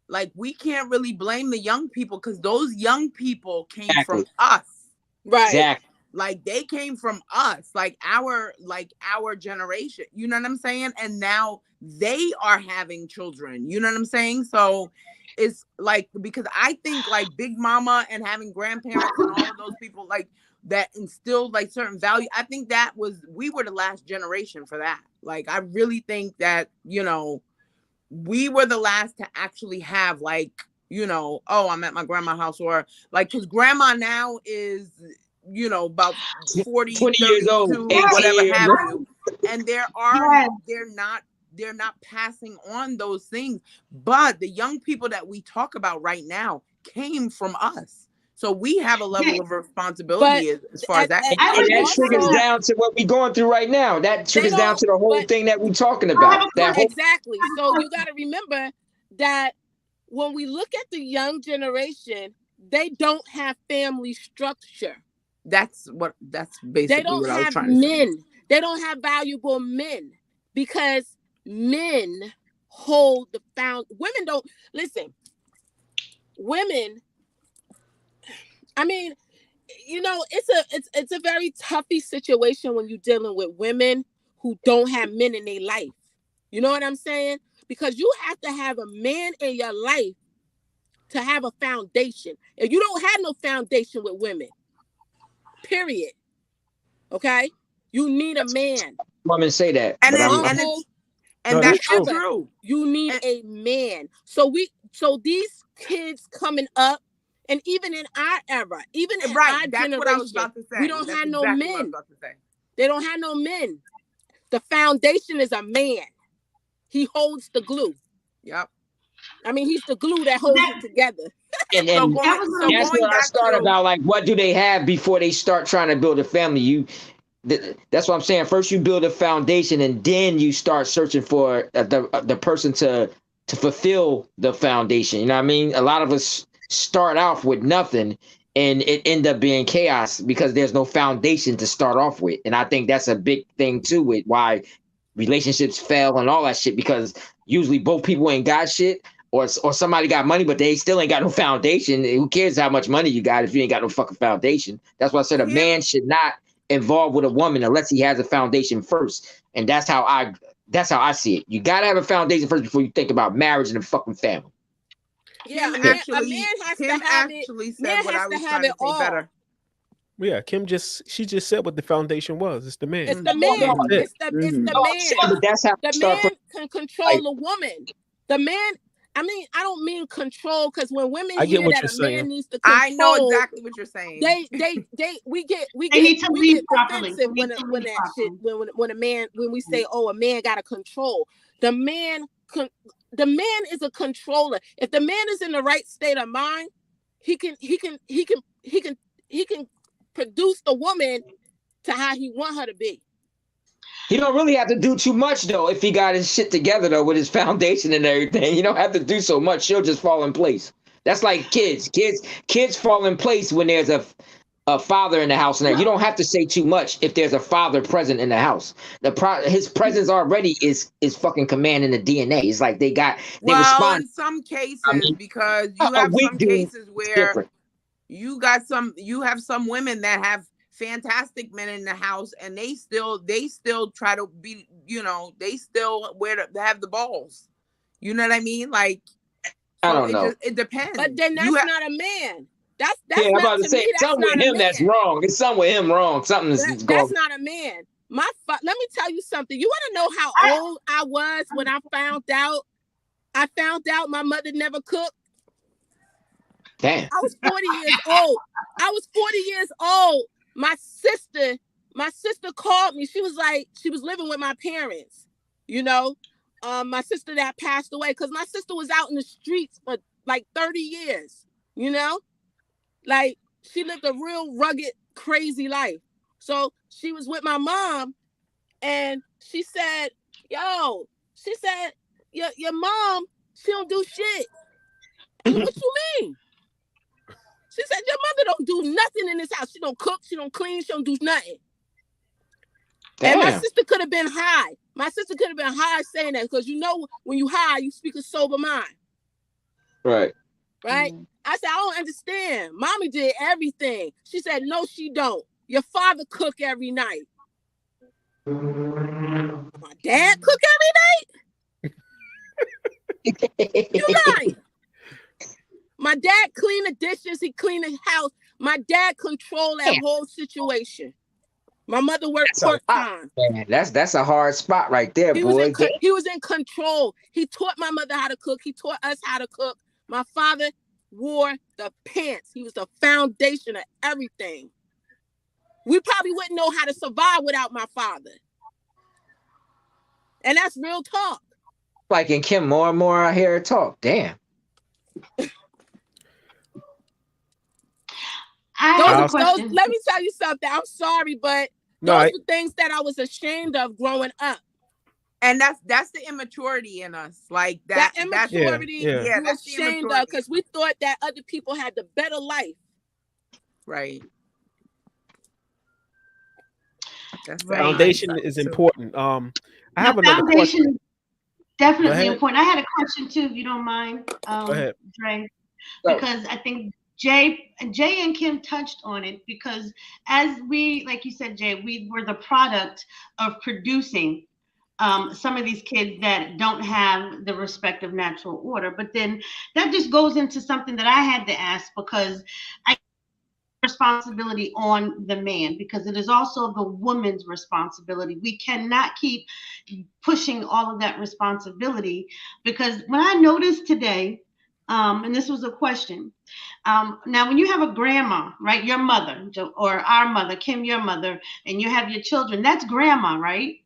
like, we can't really blame the young people, because those young people came from us. Right. Exactly. Like, they came from us, like our generation. You know what I'm saying? And now they are having children. You know what I'm saying? So it's like, because I think like Big Mama and having grandparents and all of those people like that instilled like certain value. I think we were the last generation for that. Like, I really think that, we were the last to actually have like, oh, I'm at my grandma's house, or like, because grandma now is, about 40, 20 years old, whatever have you. And they're not passing on those things. But the young people that we talk about right now came from us. So we have a level of responsibility as far as that. And that triggers down to what we're going through right now. That triggers down to the whole thing that we're talking about. Exactly. So you got to remember that when we look at the young generation, they don't have family structure. That's basically what I was trying to say. They don't have valuable men, because men hold the women don't listen. Women, I mean, it's a very toughy situation when you're dealing with women who don't have men in their life. You know what I'm saying? Because you have to have a man in your life to have a foundation. And you don't have no foundation with women. Period. Okay? You need a man. Women say that. And And No, that's that's true. true. You need a man. So these kids coming up, and even in our era, even in our That's generation, what I was about to say. we don't That's have no exactly what I was men. about to say. They don't have no men. The foundation is a man. He holds the glue. Yep. I mean, he's the glue that holds it together. And So that's going what I back start to about. Like, what do they have before they start trying to build a family? That's what I'm saying. First, you build a foundation, and then you start searching for the person to fulfill the foundation. You know what I mean? A lot of us start off with nothing, and it end up being chaos because there's no foundation to start off with. And I think that's a big thing too with why relationships fail and all that shit, because usually both people ain't got shit, or somebody got money, but they still ain't got no foundation. Who cares how much money you got if you ain't got no fucking foundation? That's why I said a man should not involve with a woman unless he has a foundation first. And that's how I see it. You gotta have a foundation first before you think about marriage and a fucking family. Yeah, Kim a man actually has to have it. said Man what has I was to have trying to it say all. better. Yeah, she just said what the foundation was. It's the man. It's the man. It's the man. But that's how The man can control a woman. The man. I mean, I don't mean control, because when women I get hear what that you're a saying. man needs to control, I know exactly what you're saying. we get need to lead properly. defensive when a man, when we say, oh, a man got to control. The man is a controller. If the man is in the right state of mind, he can produce the woman to how he want her to be. He don't really have to do too much though if he got his shit together though with his foundation and everything. You don't have to do so much. She'll just fall in place. That's like kids. Kids fall in place when there's a father in the house. Now you don't have to say too much if there's a father present in the house. His presence already is fucking commanding the DNA. It's like they respond. In some cases, because you have some cases where different. you have some women that have fantastic men in the house, and they still try to be, they still have the balls. You know what I mean? Like, I don't know. It depends. But then that's not a man. That's I'm about to say something with him that's wrong. It's something with him wrong. Something's going. That's not a man. Let me tell you something. You want to know how old I was when I found out? I found out my mother never cooked. Damn. I was 40 years old. My sister called me. She was living with my parents, my sister that passed away, because my sister was out in the streets for like 30 years, like she lived a real rugged, crazy life. So she was with my mom, and she said, your mom, she don't do shit. What you mean? She said, your mother don't do nothing in this house. She don't cook, she don't clean, she don't do nothing. Damn. And my sister could have been high. My sister could have been high saying that, because when you high, you speak a sober mind. Right. Right? Mm-hmm. I said, I don't understand. Mommy did everything. She said, no, she don't. Your father cook every night. My dad cook every night? You lying. My dad clean the dishes. He clean the house. My dad control that whole situation. My mother worked part-time. That's a hard spot right there, boy. He was in control. He taught my mother how to cook. He taught us how to cook. My father wore the pants. He was the foundation of everything. We probably wouldn't know how to survive without my father. And that's real talk. Like in Kim, more and more I hear her talk. Damn. Let me tell you something. I'm sorry, but those are things that I was ashamed of growing up. And that's the immaturity in us. Like that immaturity, yeah, that's ashamed of, because we thought that other people had the better life. Right. That's foundation is important. I have another question. Definitely important. I had a question too, if you don't mind. Go ahead, Dre, because I think Jay and Kim touched on it, because as we, like you said, Jay, we were the product of producing some of these kids that don't have the respect of natural order. But then that just goes into something that I had to ask, because I responsibility on the man, because it is also the woman's responsibility. We cannot keep pushing all of that responsibility, because when I noticed today, and this was a question, now when you have a grandma, right, your mother, or our mother, Kim, your mother, and you have your children, that's grandma, right?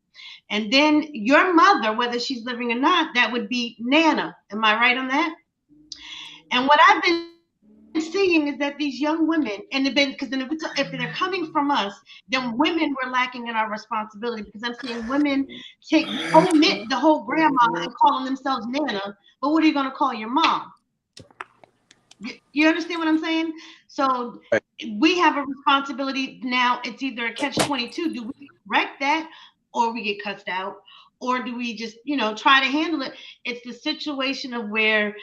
And then your mother, whether she's living or not, that would be Nana. Am I right on that? And what I've been seeing is that these young women, and because then if they're coming from us, then women were lacking in our responsibility, because I'm seeing women omit the whole grandma and calling themselves Nana. But what are you going to call your mom? You understand what I'm saying? So we have a responsibility now. It's either a catch-22. Do we correct that, or we get cussed out, or do we just, try to handle it? It's the situation of where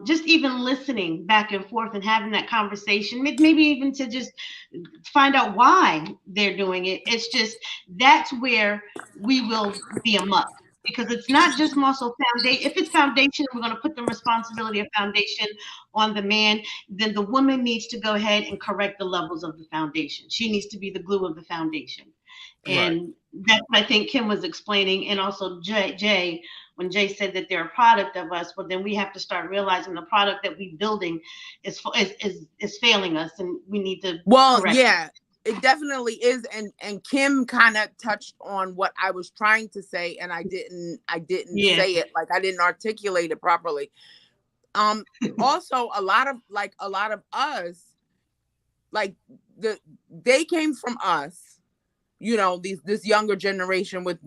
just even listening back and forth and having that conversation, maybe even to just find out why they're doing it. It's just, that's where we will be a muck. Because it's not just muscle foundation. If it's foundation, we're going to put the responsibility of foundation on the man, then the woman needs to go ahead and correct the levels of the foundation. She needs to be the glue of the foundation. And that's what I think Kim was explaining. And also Jay, when Jay said that they're a product of us, well, then we have to start realizing the product that we're building is failing us, and we need to correct it. It definitely is, and Kim kind of touched on what I was trying to say, and I didn't say it, like I didn't articulate it properly. Also, a lot of us, like they came from us, this younger generation with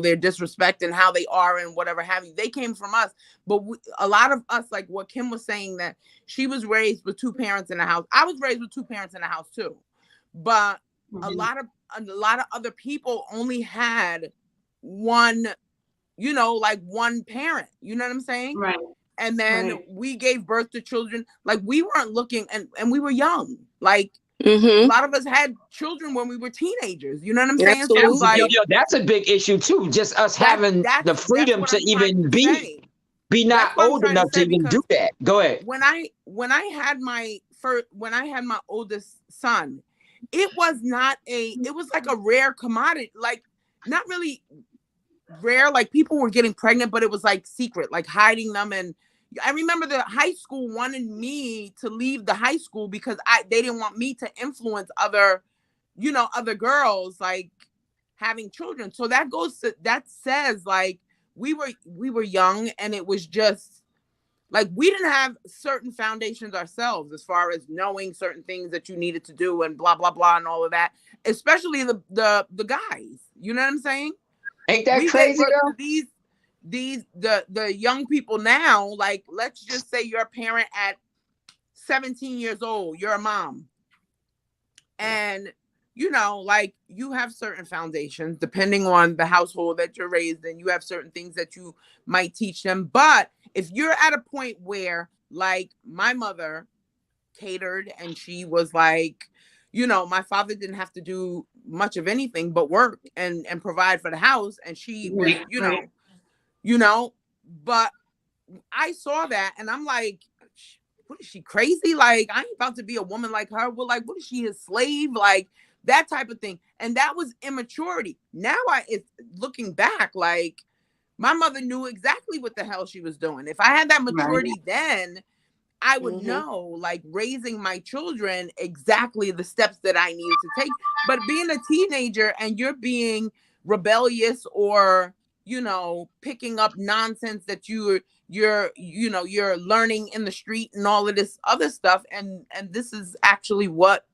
their disrespect and how they are and whatever have you. They came from us, but a lot of us, like what Kim was saying, that she was raised with two parents in the house. I was raised with two parents in the house too. But a lot of other people only had one, one parent. You know what I'm saying? Right. And then we gave birth to children. Like, we weren't looking, and we were young. Like, a lot of us had children when we were teenagers. You know what I'm saying? So that's, like, that's a big issue too. Just us having the freedom to even be not old enough to even do that. Go ahead. When I had my oldest son, it was like a rare commodity, like not really rare, like people were getting pregnant, but it was like secret, like hiding them. And I remember the high school wanted me to leave the high school because they didn't want me to influence other girls, like having children. So that says like we were young, and it was just like we didn't have certain foundations ourselves as far as knowing certain things that you needed to do and blah, blah, blah, and all of that, especially the guys. You know what I'm saying? Ain't that crazy, though? The young people now, like, let's just say you're a parent at 17 years old, you're a mom. And, like you have certain foundations depending on the household that you're raised in. You have certain things that you might teach them. But if you're at a point where, like, my mother catered and she was like, my father didn't have to do much of anything but work and provide for the house. And she was, but I saw that and I'm like, what is she, crazy? Like, I ain't about to be a woman like her. Well, like, what is she, a slave? Like, that type of thing. And that was immaturity. Now it's looking back, like, my mother knew exactly what the hell she was doing. If I had that maturity then, I would know, like, raising my children, exactly the steps that I needed to take. But being a teenager and you're being rebellious or, picking up nonsense that you're learning in the street and all of this other stuff. And this is actually what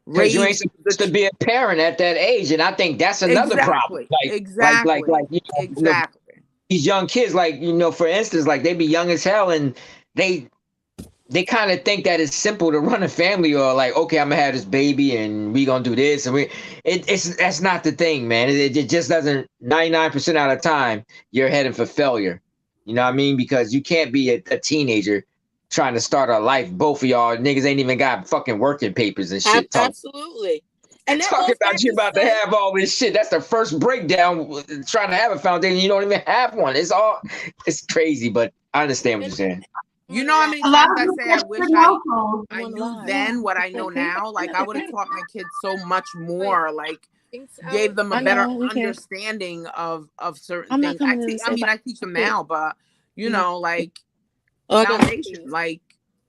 Because you ain't supposed to be a parent at that age, and I think that's another problem. Like, exactly. These young kids, like, for instance, like, they be young as hell, and they kind of think that it's simple to run a family, or like, okay, I'm gonna have this baby, and we gonna do this, and that's not the thing, man. It just doesn't. 99% out of the time, you're heading for failure. You know what I mean? Because you can't be a teenager trying to start a life. Both of y'all niggas ain't even got fucking working papers and shit. Absolutely. And talking about you about to have all this shit. That's the first breakdown, trying to have a foundation. You don't even have one. It's crazy, but I understand what you're saying. You know how many A lot times of I say I wish I knew then what I know now. Like I would have taught my kids so much more. Like gave them a better understanding of certain things. I teach them now, but you know, like foundation, like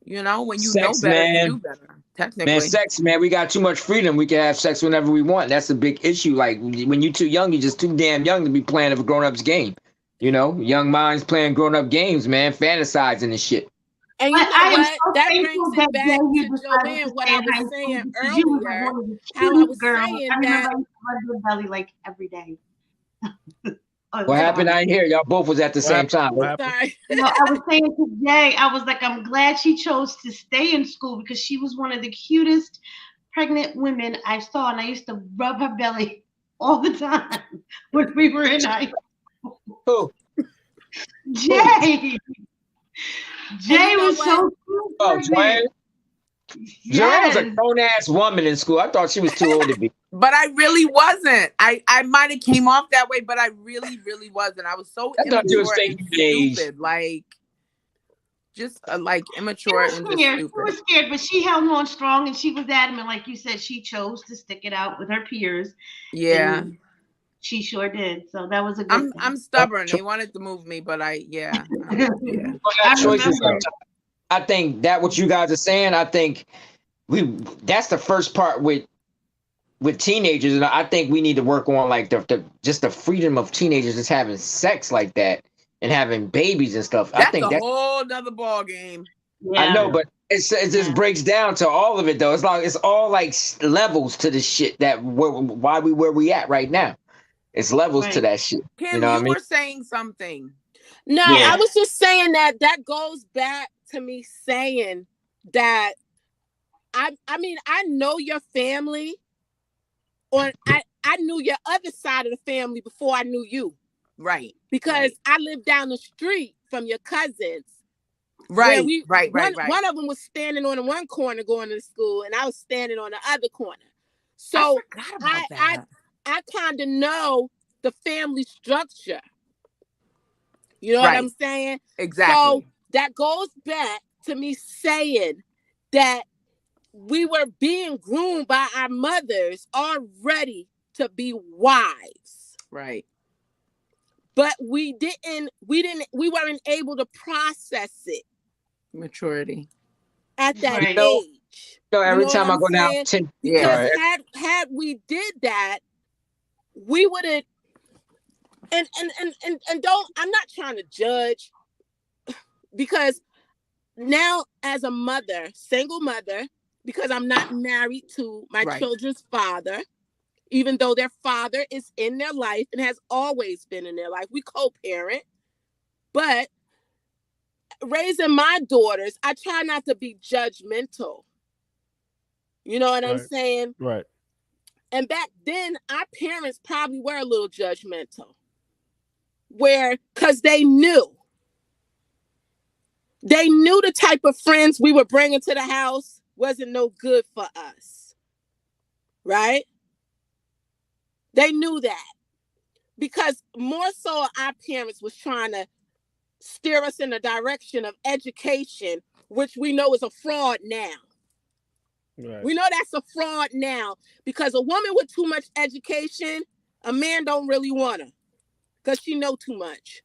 you know, when you Sex, know better, man. you do better. Technically, Man, sex, man. We got too much freedom. We can have sex whenever we want. That's a big issue. Like when you're too young, you're just too damn young to be playing a grown-up's game. You know, young minds playing grown-up games, man, fantasizing and shit. And you know what? That brings it back to Joanne, what I was saying earlier. How I was saying that. I run belly like every day. What happened? I didn't hear. Y'all both was at the same time. Sorry. You know, I was saying today, I was like, I'm glad she chose to stay in school because she was one of the cutest pregnant women I saw, and I used to rub her belly all the time when we were in high school. Who? Jay. Jay was so cute. Oh, Joanne? Yes. Joanne was a grown-ass woman in school. I thought she was too old to be. But I really wasn't. I might have came off that way, but I really, really wasn't. I was so immature and stupid. Like, just like immature and just stupid. She was scared, but she held on strong and she was adamant. Like you said, she chose to stick it out with her peers. Yeah. She sure did. So that was a good I'm stubborn. They wanted to move me, but I think that what you guys are saying, I think that's the first part with teenagers, and I think we need to work on like the freedom of teenagers just having sex like that and having babies and stuff. That's I think that's a whole nother ball game. Yeah. I know, but it just breaks down to all of it though. It's all like levels to the shit that where we at right now. It's levels to that shit. Kim, you know what I mean? were saying something. No, I was just saying that goes back to me saying that I mean, I know your family, or I knew your other side of the family before I knew you. Right. Because I lived down the street from your cousins. Right. One of them was standing on the one corner going to school, and I was standing on the other corner. So I kind of know the family structure. You know what I'm saying? Exactly. So that goes back to me saying that we were being groomed by our mothers already to be wives. Right. But we weren't able to process it. Maturity. At that age. So every time I go down, because had we did that, we would have, and don't, I'm not trying to judge, because now as a mother, single mother, because I'm not married to my children's father, even though their father is in their life and has always been in their life, we co-parent, but raising my daughters, I try not to be judgmental. You know what I'm saying? Right. And back then, our parents probably were a little judgmental. Because they knew. They knew the type of friends we were bringing to the house wasn't no good for us. Right? They knew that. Because more so our parents was trying to steer us in the direction of education, which we know is a fraud now. Right. We know that's a fraud now, because a woman with too much education, a man don't really want her because she know too much.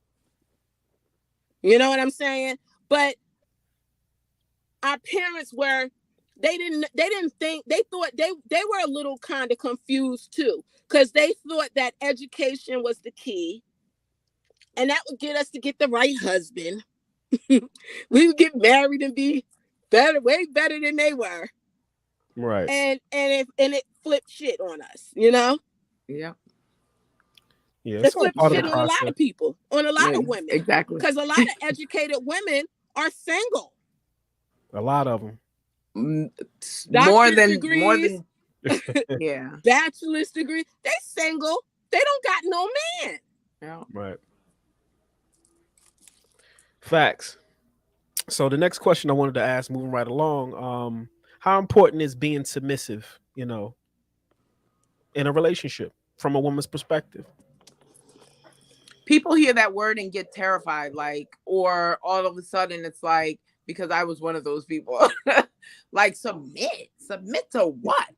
You know what I'm saying? But our parents they didn't think, they thought they were a little kind of confused too, because they thought that education was the key and that would get us to get the right husband. We would get married and be better, way better than they were. Right. And it flipped shit on us, you know? Yeah. Yeah. It flipped shit on a lot of people, on a lot of women. Exactly. Because a lot of educated women are single. A lot of them. More than yeah. Bachelor's degree. They single. They don't got no man. Yeah. Right. Facts. So the next question I wanted to ask, moving right along, how important is being submissive, in a relationship from a woman's perspective? People hear that word and get terrified, or all of a sudden it's like because I was one of those people. Like, submit to what?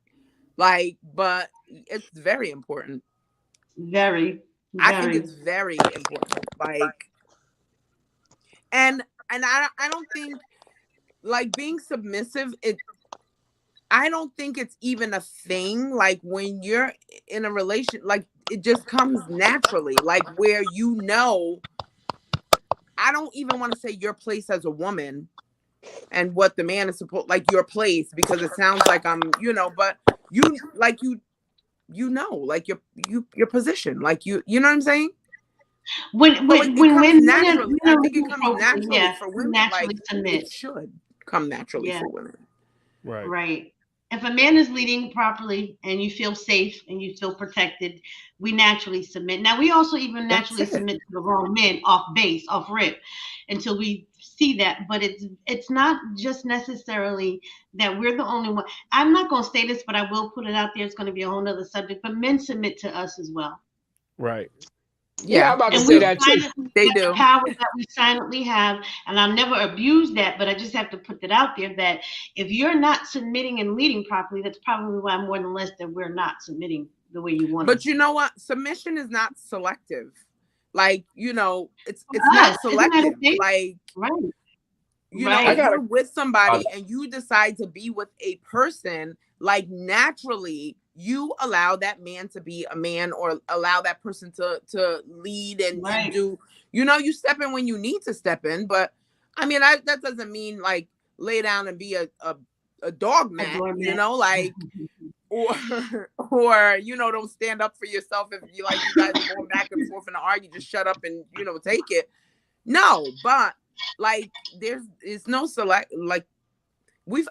Like, but it's very important. Very. I think it's very important. Like, and I don't think, like, being submissive, I don't think it's even a thing. Like, when you're in a relation, like, it just comes naturally, like, where, you know, I don't even want to say your place as a woman and what the man is supposed, like, your place, because it sounds like I'm, you know, but you, like, you know, like, your position, like, you know what I'm saying? When naturally, I think it comes naturally for women. Naturally like, submit. It should come naturally for women. Right. If a man is leading properly and you feel safe and you feel protected, we naturally submit. Now, we also even naturally submit to the wrong men off base, off rip, until we see that. But it's not just necessarily that we're the only one. I'm not going to say this, but I will put it out there. It's going to be a whole nother subject. But men submit to us as well. Right. Yeah, I'm about to say that too. They do. The power that we silently have, and I'll never abuse that, but I just have to put that out there, that if you're not submitting and leading properly, that's probably why more than less that we're not submitting the way you want. But you know what? Submission is not selective. Like, you know, it's not selective. Like, you know, if you're with somebody and you decide to be with a person, like, naturally you allow that man to be a man, or allow that person to lead and do, you know, you step in when you need to step in. But I mean, that doesn't mean, like, lay down and be a dog man, you know, like, or, you know, don't stand up for yourself. If you, like, you guys are going back and forth and argue, just shut up and, you know, take it. No, but, like, there's no select, like,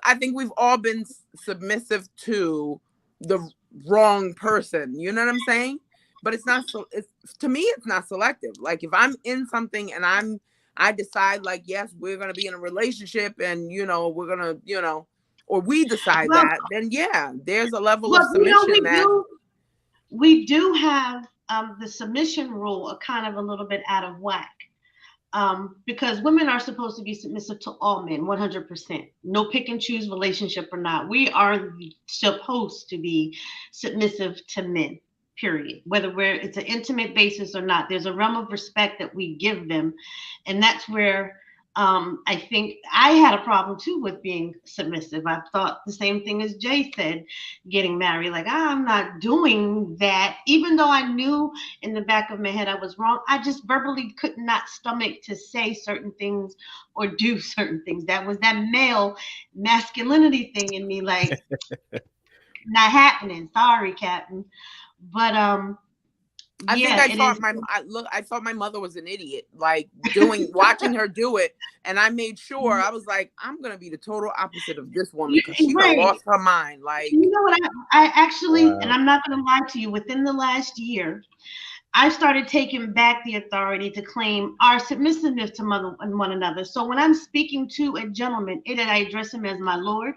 I think we've all been submissive to the wrong person, you know what I'm saying? But it's not, so it's, to me, it's not selective. Like, if I'm in something and I decide, like, yes, we're gonna be in a relationship, and, you know, we're gonna, you know, or we decide that, then yeah, there's a level of submission. We do have the submission rule kind of a little bit out of whack. Because women are supposed to be submissive to all men, 100%. No pick and choose relationship or not. We are supposed to be submissive to men, period. Whether it's an intimate basis or not, there's a realm of respect that we give them. And that's where I think I had a problem too with being submissive. I thought the same thing as Jay said, getting married. Like, I'm not doing that. Even though I knew in the back of my head I was wrong, I just verbally could not stomach to say certain things or do certain things. That was that male masculinity thing in me, like, not happening. Sorry, Captain. But I think I thought my mother was an idiot, like, watching her do it, and I made sure, I was like, I'm gonna be the total opposite of this woman, because she lost her mind. Like, you know what, I actually, and I'm not gonna lie to you, within the last year, I started taking back the authority to claim our submissiveness to one another. So when I'm speaking to a gentleman, either I address him as my lord,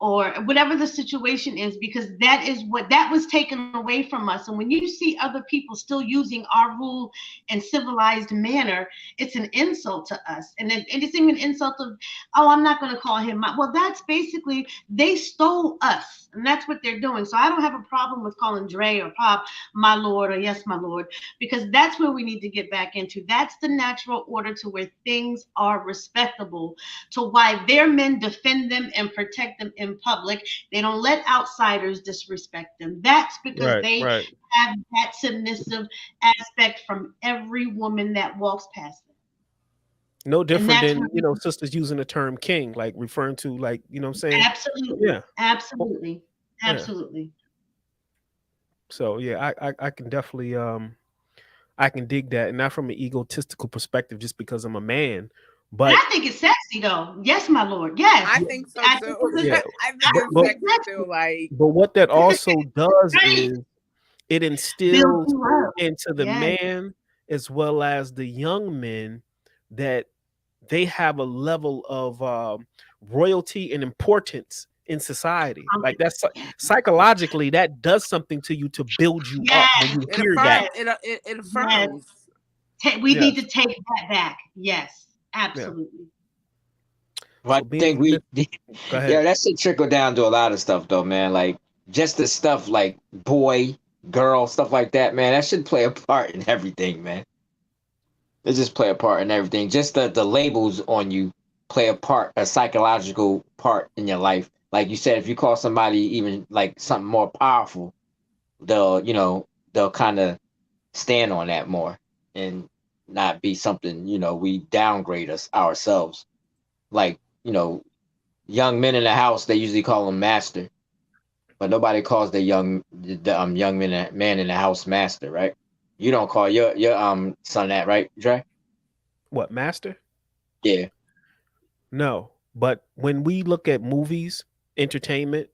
or whatever the situation is, because that is what that was taken away from us. And when you see other people still using our rule and civilized manner, it's an insult to us. And it's even an insult of, oh, I'm not going to call him my, well, that's basically, they stole us, and that's what they're doing. So I don't have a problem with calling Dre or Pop my lord, or yes, my lord, because that's where we need to get back into. That's the natural order to where things are respectable, to why their men defend them and protect them in public. They don't let outsiders disrespect them. That's because they have that submissive aspect from every woman that walks past them. No different than, you know, sisters using the term king, like referring to, like, you know what I'm saying? Absolutely. Yeah. Absolutely. Absolutely. Yeah. So yeah, I can definitely I can dig that, and not from an egotistical perspective just because I'm a man. But I think it's sexy though. Yes, my lord. Yes. I think so too. Yeah. I think it's sexy too. Like, but what that also does is it instills into the man as well as the young men that they have a level of royalty and importance in society. Like, that's psychologically, that does something to you to build you up when you hear that. It affirms. We need to take that back. Yes. Absolutely. Well, So I think go ahead. yeah, that should trickle down to a lot of stuff though, man. Like just the stuff like boy, girl, stuff like that, man. That should play a part in everything, man. They just play a part in everything. Just the labels on you play a part, a psychological part in your life. Like you said, if you call somebody even like something more powerful, they'll kind of stand on that more and not be something, we downgrade us ourselves. Like, young men in the house, they usually call them master, but nobody calls the young man in the house master, right? You don't call your son that, right, Dre? What, master? Yeah. No. But when we look at movies, entertainment,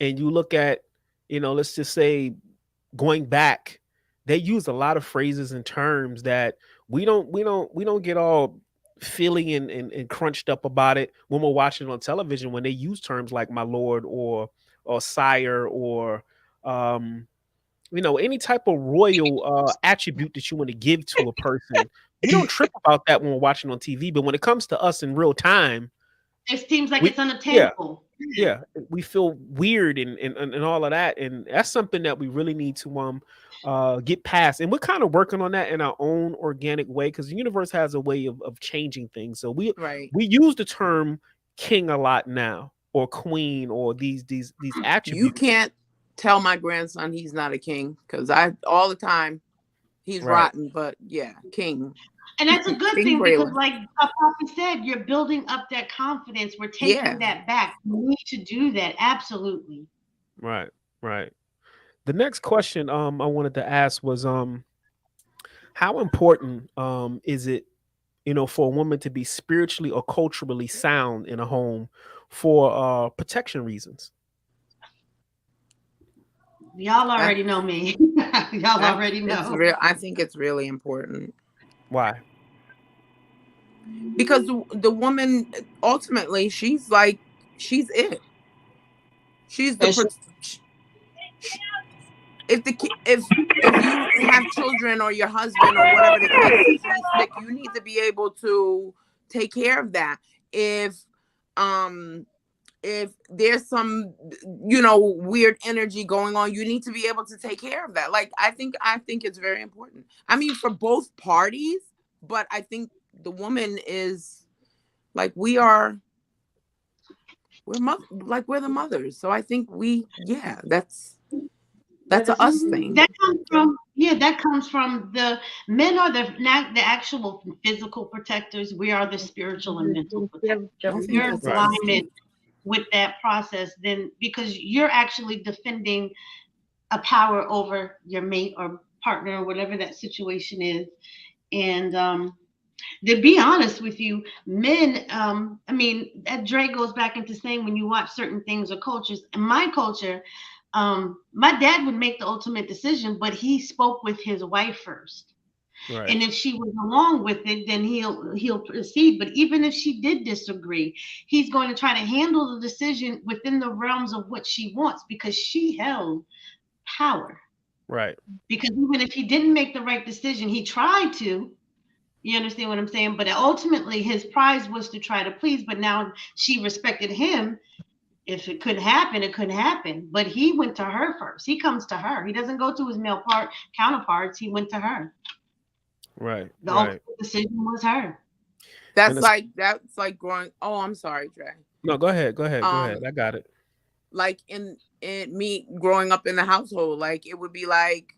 and you look at, let's just say going back, they use a lot of phrases and terms that we don't get all feeling and crunched up about it when we're watching on television, when they use terms like my lord or sire or any type of royal attribute that you want to give to a person. We don't trip about that when we're watching on TV, but when it comes to us in real time, it seems like it's unattainable. Yeah, we feel weird and all of that, and that's something that we really need to get past. And we're kind of working on that in our own organic way, because the universe has a way of changing things. So we use the term king a lot now, or queen, or these attributes. You can't tell my grandson he's not a king, because all the time he's rotten, but yeah, king. And that's a good thing, because like Poppy said, you're building up that confidence. We're taking that back. We need to do that. Absolutely. Right. The next question I wanted to ask was how important is it, for a woman to be spiritually or culturally sound in a home for protection reasons? Y'all already know me. Y'all already know. I think it's really important. Why? Because the woman, ultimately, she's it. She's the if you have children or your husband or whatever the case is, he's sick, you need to be able to take care of that. If there's some weird energy going on, you need to be able to take care of that. Like I think it's very important. I mean, for both parties, but I think the woman is like we're the mothers. So I think that's an us thing. That comes from the men are the actual physical protectors. We are the spiritual and mental protectors. You're in alignment with that process, then, because you're actually defending a power over your mate or partner or whatever that situation is. And to be honest with you, men, that Dre goes back into saying, when you watch certain things or cultures, in my culture, my dad would make the ultimate decision, but he spoke with his wife first. Right. And if she was along with it, then he'll proceed. But even if she did disagree, he's going to try to handle the decision within the realms of what she wants, because she held power. Right. Because even if he didn't make the right decision, he tried to. You understand what I'm saying? But ultimately, his prize was to try to please. But now she respected him. If it couldn't happen, it couldn't happen. But he went to her first. He comes to her. He doesn't go to his male counterparts. He went to her. Right. The ultimate decision was her. That's like growing. Oh, I'm sorry, Dre. No, go ahead. Go ahead. I got it. Like in me growing up in the household, like it would be like,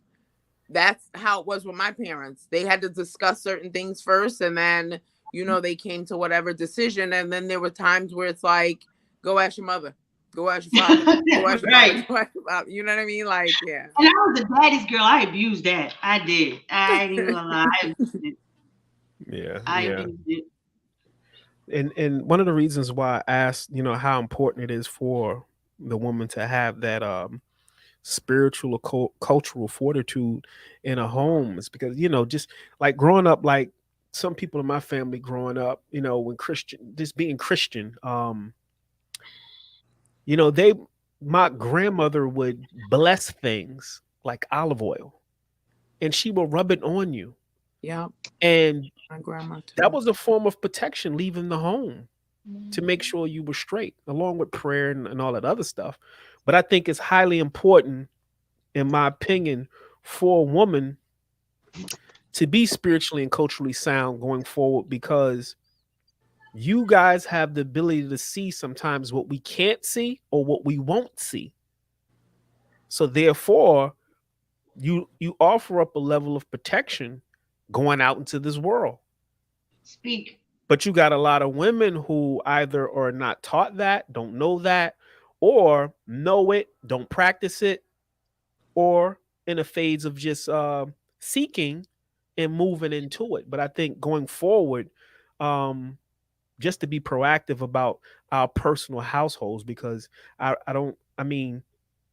that's how it was with my parents. They had to discuss certain things first, and then they came to whatever decision. And then there were times where it's like, go ask your mother, go ask your father, go ask your right. mother. You know what I mean? Like, yeah. And I was a daddy's girl. I abused that. I did. I ain't even gonna lie. I abused it. Yeah. I abused it. And one of the reasons why I asked, how important it is for the woman to have that spiritual or cultural fortitude in a home is because, just like growing up, like some people in my family growing up, when being Christian, my grandmother would bless things like olive oil, and she will rub it on you. Yeah. And my grandma too. That was a form of protection leaving the home. to make sure you were straight, along with prayer and all that other stuff. But I think it's highly important, in my opinion, for a woman to be spiritually and culturally sound going forward, because you guys have the ability to see sometimes what we can't see or what we won't see. So therefore, you offer up a level of protection going out into this world. Speak. But you got a lot of women who either are not taught that, don't know that, or know it, don't practice it, or in a phase of just seeking and moving into it. But I think going forward, just to be proactive about our personal households, because I mean,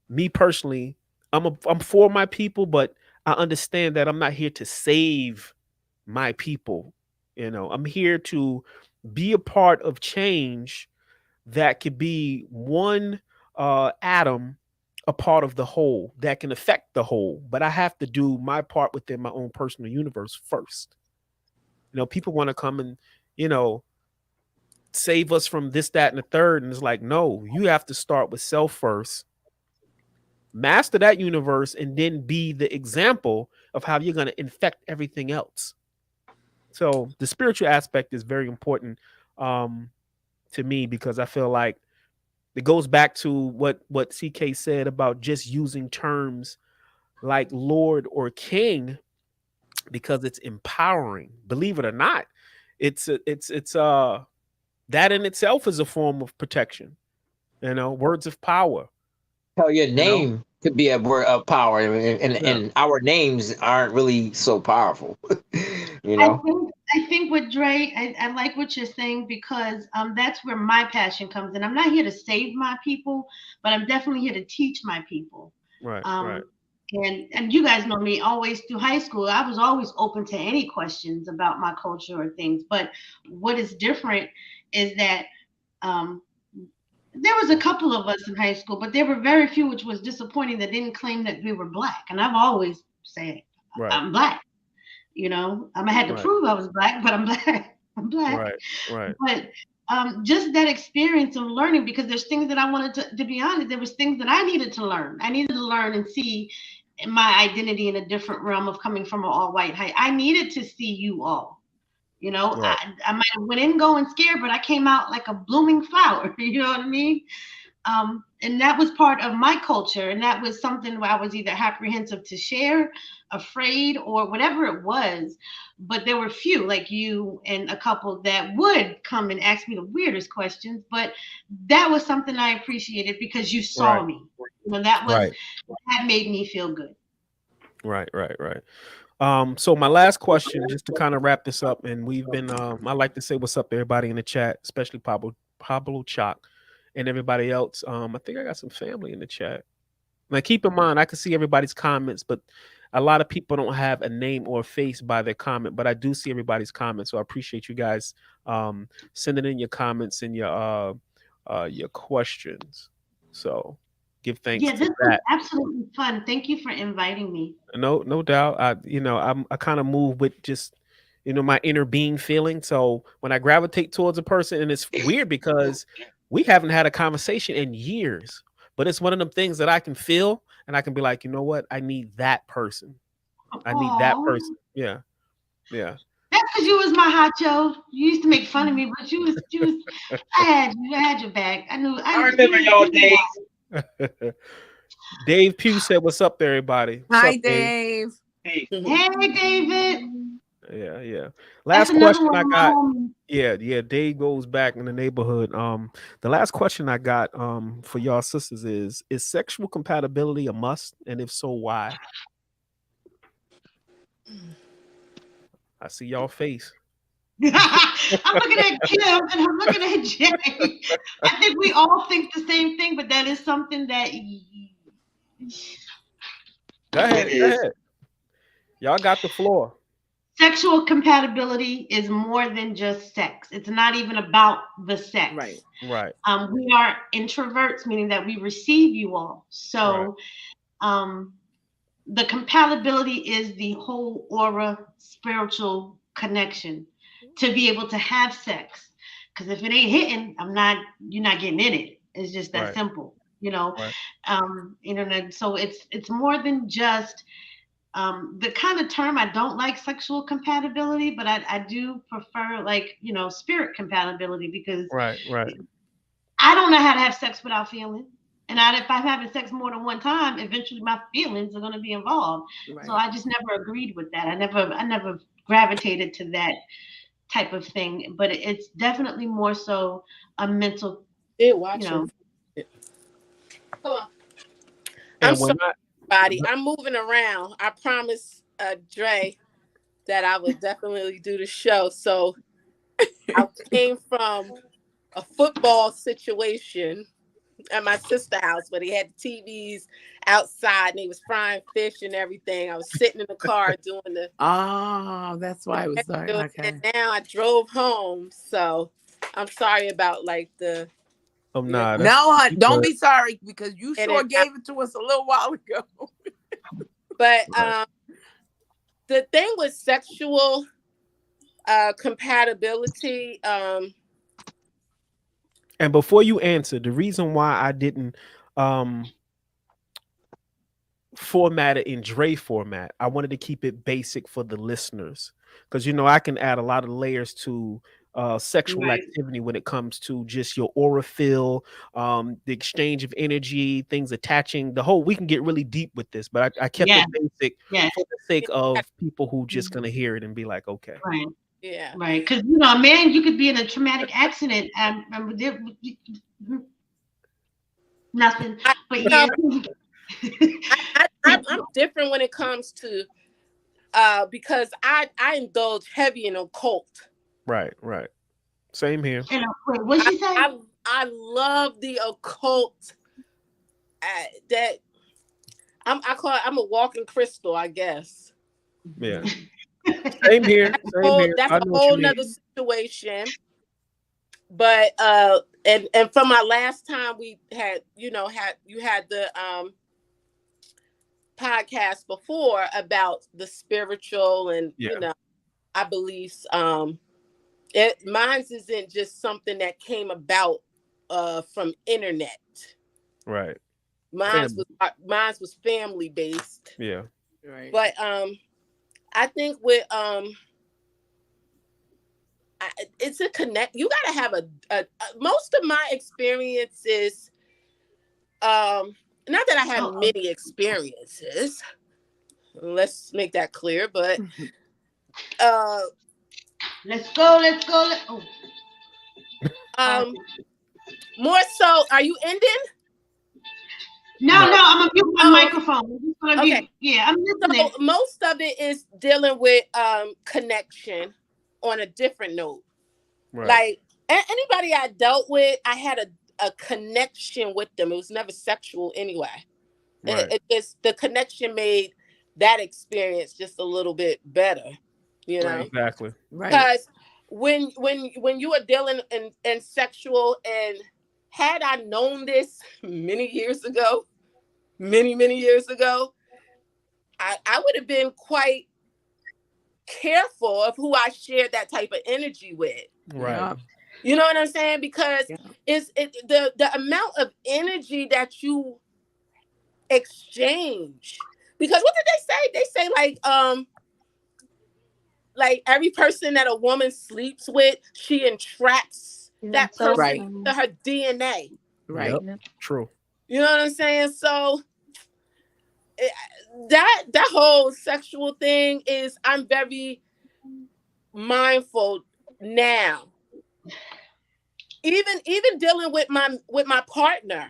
me personally, I'm for my people, but I understand that I'm not here to save my people. You know, I'm here to be a part of change that could be one atom, a part of the whole that can affect the whole. But I have to do my part within my own personal universe first. You know, people want to come and, you know, save us from this, that, and the third. And it's like, no, you have to start with self first, master that universe, and then be the example of how you're going to infect everything else. So the spiritual aspect is very important to me, because I feel like it goes back to what CK said about just using terms like Lord or King, because it's empowering. Believe it or not, it's that in itself is a form of protection. You know, words of power. Hell, your name could be a word of power, and our names aren't really so powerful. You know, I think with Dre, I like what you're saying, because that's where my passion comes in. I'm not here to save my people, but I'm definitely here to teach my people. Right. And you guys know me, always through high school, I was always open to any questions about my culture or things. But what is different is that there was a couple of us in high school, but there were very few, which was disappointing, that didn't claim that we were Black. And I've always said, I'm Black. You know, I had to prove I was Black, but I'm Black. I'm Black. Right. But just that experience of learning, because there's things that I wanted to be honest, there was things that I needed to learn. I needed to learn and see my identity in a different realm of coming from an all-white high. I needed to see you all. You know, I might have went in going scared, but I came out like a blooming flower. You know what I mean? And that was part of my culture. And that was something where I was either apprehensive to share, afraid, or whatever it was. But there were few, like you and a couple, that would come and ask me the weirdest questions. But that was something I appreciated, because you saw me. You know, that made me feel good. Right. So my last question, just to kind of wrap this up, and we've been I like to say what's up to everybody in the chat, especially Pablo Chalk and everybody else. I think I got some family in the chat. Now keep in mind, I can see everybody's comments, but a lot of people don't have a name or a face by their comment, but I do see everybody's comments. So I appreciate you guys sending in your comments and your questions. So give thanks to this that. was absolutely fun. Thank you for inviting me. No doubt. I kind of move with just, my inner being feeling. So when I gravitate towards a person, and it's weird because we haven't had a conversation in years, but it's one of them things that I can feel, and I can be like, you know what? I need that person. I need that person. Yeah. That's because you was my hacho. You used to make fun of me, but you was I had your back. I remember y'all days. Dave Pugh said, "What's up, everybody?" Hi, Dave. Hey, David. Yeah. Last question I got. Yeah. Dave goes back in the neighborhood. The last question I got for y'all sisters is sexual compatibility a must? And if so, why? I see y'all face. I'm looking at Kim and I'm looking at Jay. I think we all think the same thing, but that is something that. Go ahead. Y'all got the floor. Sexual compatibility is more than just sex. It's not even about the sex. Right. We are introverts, meaning that we receive you all. So the compatibility is the whole aura, spiritual connection, to be able to have sex, Because if it ain't hitting, you're not getting in it. It's just that simple, you know. And so it's more than just the kind of term. I don't like sexual compatibility, but I do prefer, like, you know, spirit compatibility, because I don't know how to have sex without feeling. And if I'm having sex more than one time, eventually my feelings are going to be involved. Right. So I just never agreed with that. I never gravitated to that type of thing. But it's definitely more so a mental. You know. Come on. I'm sorry, everybody. I'm moving around. I promised Dre that I would definitely do the show. So I came from a football situation at my sister's house where they had the TVs outside and they was frying fish and everything. I was sitting in the car doing the. Oh, that's why I was sorry. Okay. And now I drove home, so I'm sorry about like the. No, don't be sorry, because you sure gave it to us a little while ago. But the thing with sexual compatibility. And before you answer, the reason why I didn't format it in Dre format, I wanted to keep it basic for the listeners, because, you know, I can add a lot of layers to sexual activity when it comes to just your aura feel, the exchange of energy, things attaching, we can get really deep with this, but I kept it basic for the sake of people who just gonna hear it and be like, okay. Right. Yeah. Right. Because, you know, man, you could be in a traumatic accident and nothing. But yeah. I'm different when it comes to because I indulge heavy in occult. Right. Same here. And wait, what'd she say? I love the occult. That I'm a walking crystal, I guess. Yeah. Same here. That's a whole nother situation. But and from my last time we had the podcast before about the spiritual and you know our beliefs. Mine isn't just something that came about from internet. Right. Mine was family based. Yeah. Right. But I think with it's a connect. You gotta have a most of my experiences. Not that I have many experiences. Let's make that clear. But let's go. More so, are you ending? No, I'm gonna mute my microphone. Okay. I'm listening. So most of it is dealing with connection on a different note. Right. Like anybody I dealt with, I had a connection with them. It was never sexual anyway. Right. It's the connection made that experience just a little bit better. You know? Right, exactly. Right. Because when you are dealing in sexual, and had I known this many years ago, many years ago, I would have been quite careful of who I shared that type of energy with. Right. Yeah. You know what I'm saying? Because it's the amount of energy that you exchange. Because what did they say? They say like every person that a woman sleeps with, she entraps that person to her DNA. Right. Yep. True. You know what I'm saying? So that whole sexual thing is, I'm very mindful now. Even dealing with my partner,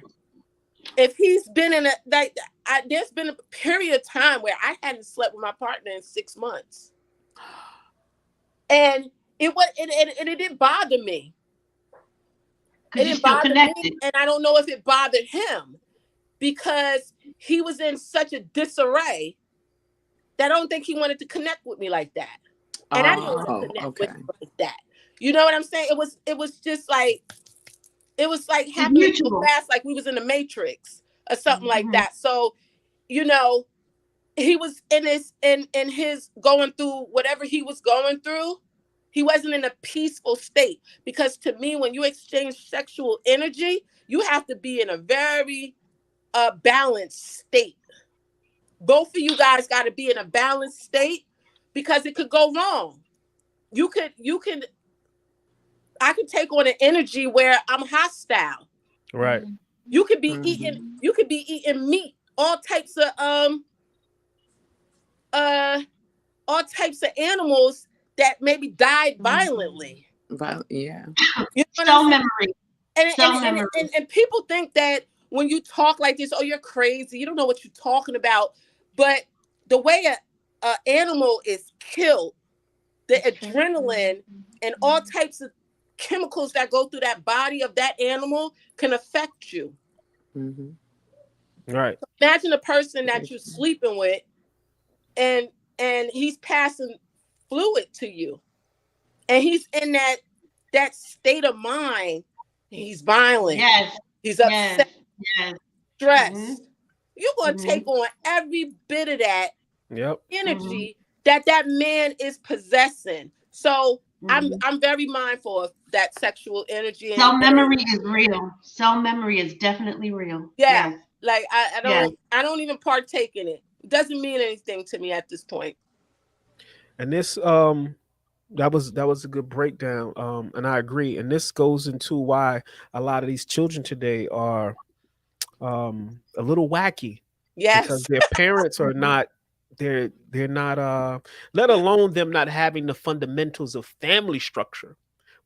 if he's been in there's been a period of time where I hadn't slept with my partner in 6 months, and it didn't bother me. It didn't bother me, and I don't know if it bothered him, because he was in such a disarray that I don't think he wanted to connect with me like that, and I didn't want to connect with him like that. You know what I'm saying? It was just like, it was like happening so fast, like we was in the Matrix or something like that. So, you know, he was in his going through whatever he was going through, He wasn't in a peaceful state. Because to me, when you exchange sexual energy, you have to be in a very balanced state. Both of you guys got to be in a balanced state, because it could go wrong. I could take on an energy where I'm hostile. Right. You could be eating meat, all types of animals that maybe died violently. Yeah. You know Cell memory. And people think that when you talk like this, oh, you're crazy. You don't know what you're talking about. But the way an animal is killed, the adrenaline and all types of chemicals that go through that body of that animal can affect you. Right. So imagine a person that you're sleeping with, and he's passing fluid to you, and he's in that state of mind. He's violent. Yes. He's upset. Yes. Stressed. You're gonna take on every bit of that energy that man is possessing. So I'm very mindful of that sexual energy. Cell memory is real. Cell memory is definitely real. Yeah. Yes. Like I don't even partake in it. It doesn't mean anything to me at this point. And this that was a good breakdown. And I agree. And this goes into why a lot of these children today are a little wacky. Yes. Because their parents are not they're not let alone them not having the fundamentals of family structure.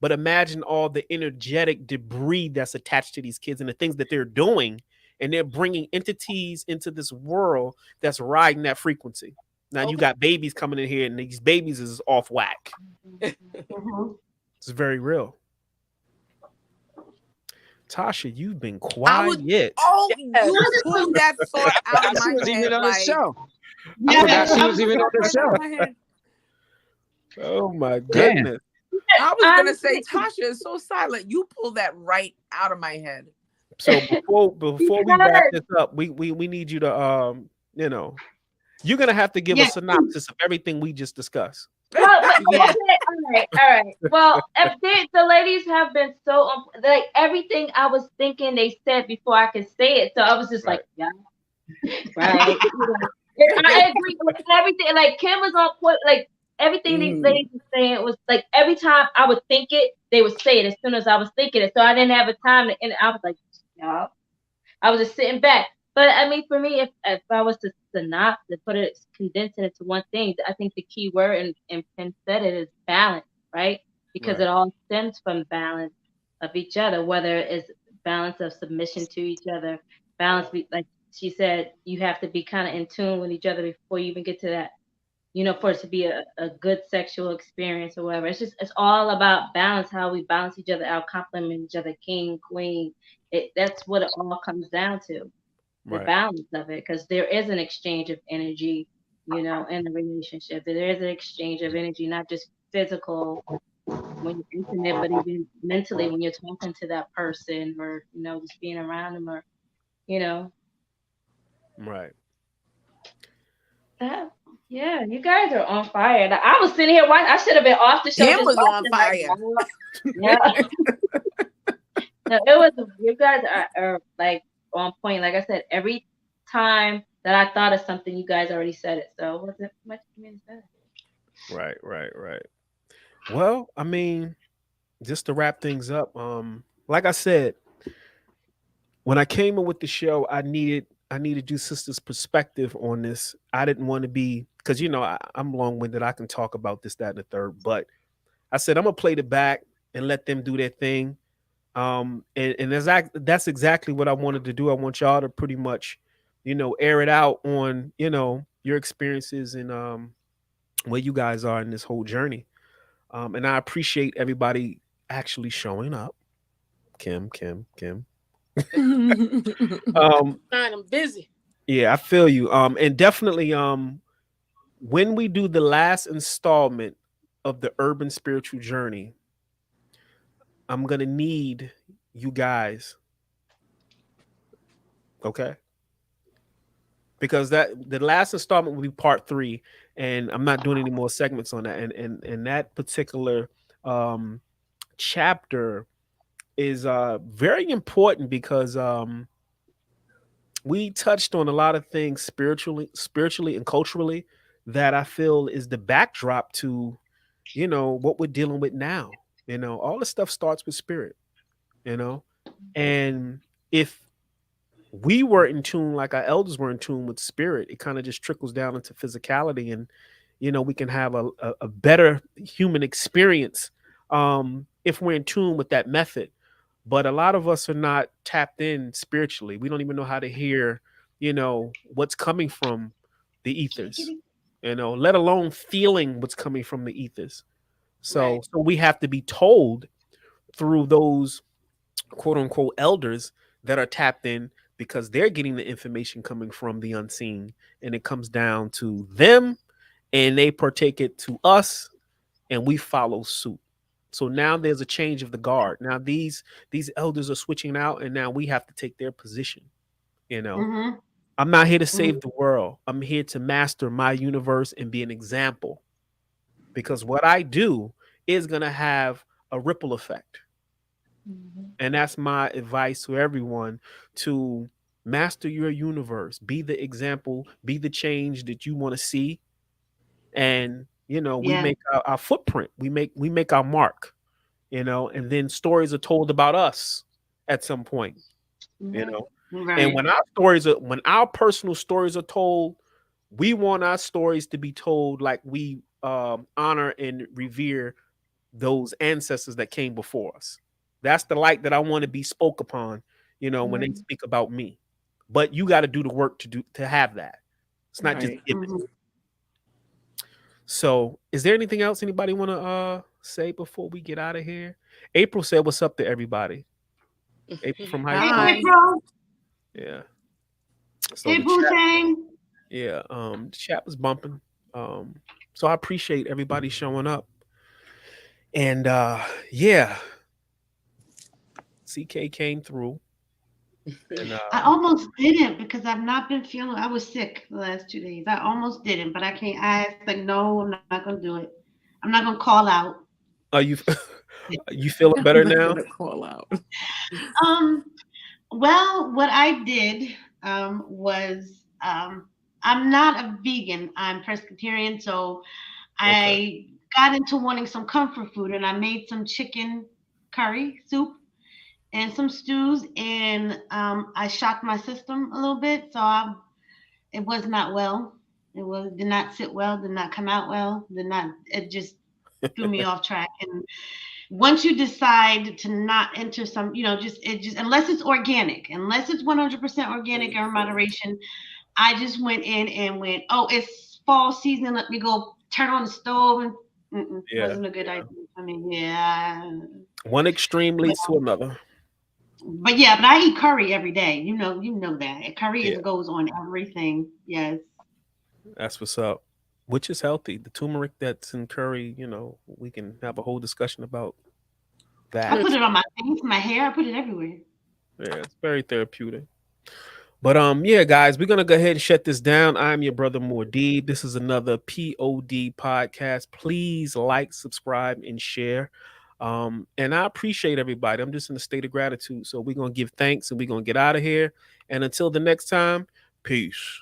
But imagine all the energetic debris that's attached to these kids and the things that they're doing, and they're bringing entities into this world that's riding that frequency. Now you got babies coming in here, and these babies is off whack. It's very real. Tasha, you've been quiet. You pulled that thought out of my head. Even on the show. Yeah. I forgot she was even on the show. Oh my goodness. I was gonna say Tasha is so silent. You pulled that right out of my head. So before we wrap this up, we need you to you're gonna have to give a synopsis of everything we just discussed. Well, okay, all right. Well, the ladies have been so like everything I was thinking they said before I could say it. So I was just like, yeah, right. I agree with everything. Like Kim was on point. Like everything these ladies were saying was like every time I would think it, they would say it as soon as I was thinking it. So I didn't have a time to. And I was like, yeah. I was just sitting back. But I mean, for me, if I was to condense it into one thing, I think the key word, and Penn said it, is balance, right? Because it all stems from balance of each other, whether it's balance of submission to each other, balance, like she said, you have to be kind of in tune with each other before you even get to that, for it to be a good sexual experience or whatever. It's all about balance, how we balance each other out, compliment each other, king, queen. That's what it all comes down to. The balance of it, because there is an exchange of energy, in the relationship. There is an exchange of energy, not just physical when you're intimate, but even mentally when you're talking to that person, or just being around them, or Right. Yeah, you guys are on fire. I was sitting here watching. I should have been off the show. Kim was on fire. No, it was. You guys are like on point. Like I said, every time that I thought of something, you guys already said it. So it wasn't much for me to say. Right. Well, I mean, just to wrap things up, like I said, when I came in with the show, I needed you sisters' perspective on this. I didn't want to be, because I'm long-winded. I can talk about this, that, and the third, but I said I'm gonna play the back and let them do their thing. And that's exactly what I wanted to do. I want y'all to pretty much, air it out on, your experiences and where you guys are in this whole journey. And I appreciate everybody actually showing up. Kim. I'm busy. Yeah, I feel you. And definitely, when we do the last installment of the Urban Spiritual Journey, I'm gonna need you guys, okay? Because the last installment will be part 3, and I'm not doing any more segments on that. And that particular chapter is very important because we touched on a lot of things spiritually and culturally that I feel is the backdrop to, you know, what we're dealing with now. You know, all this stuff starts with spirit, you know, and if we were in tune, like our elders were in tune with spirit, it kind of just trickles down into physicality, and you know, we can have a better human experience if we're in tune with that method. But a lot of us are not tapped in spiritually. We don't even know how to hear, you know, what's coming from the ethers, you know, let alone feeling what's coming from the ethers. So we have to be told through those quote unquote elders that are tapped in, because they're getting the information coming from the unseen, and it comes down to them and they partake it to us and we follow suit. So now there's a change of the guard. Now these elders are switching out, and now we have to take their position. You know, I'm not here to save the world. I'm here to master my universe and be an example, because what I do is going to have a ripple effect. And that's my advice to everyone: to master your universe, be the example, be the change that you want to see. And you know, we make our footprint, we make our mark, you know, and then stories are told about us at some point, you know. And when our personal stories are told, we want our stories to be told like we honor and revere those ancestors that came before us. That's the light that I want to be spoke upon, you know, when they speak about me. But you got to do the work to have that. It's not just given. So is there anything else anybody want to say before we get out of here? April said what's up to everybody. April from high school. Hey, April. Yeah. So hey, Boo-Tang. Yeah. The chat was bumping. So I appreciate everybody showing up. And yeah. CK came through. And, I almost didn't, because I've not been feeling. I was sick the last 2 days. I almost didn't, but I can't. I like, no, I'm not gonna do it. I'm not gonna call out. Are you feeling better now? Call out. Well, what I did was I'm not a vegan. I'm pescatarian, so I got into wanting some comfort food, and I made some chicken curry soup and some stews, and I shocked my system a little bit, so it was not well. Did not sit well, did not come out well, it just threw me off track. And once you decide to not enter some, you know, just unless it's organic, unless it's 100% organic or in moderation, I just went in and went, oh, it's fall season, let me go turn on the stove, and wasn't a good idea. I mean, one extreme leads to another. But I eat curry every day. You know that curry goes on everything. Yes, that's what's up. Which is healthy. The turmeric that's in curry, you know, we can have a whole discussion about that. I put it on my face, my hair. I put it everywhere. Yeah, it's very therapeutic. But yeah, guys, we're gonna go ahead and shut this down. I'm your brother Mordeeb. This is another POD podcast. Please like, subscribe, and share. And I appreciate everybody. I'm just in a state of gratitude. So we're gonna give thanks and we're gonna get out of here. And until the next time, peace.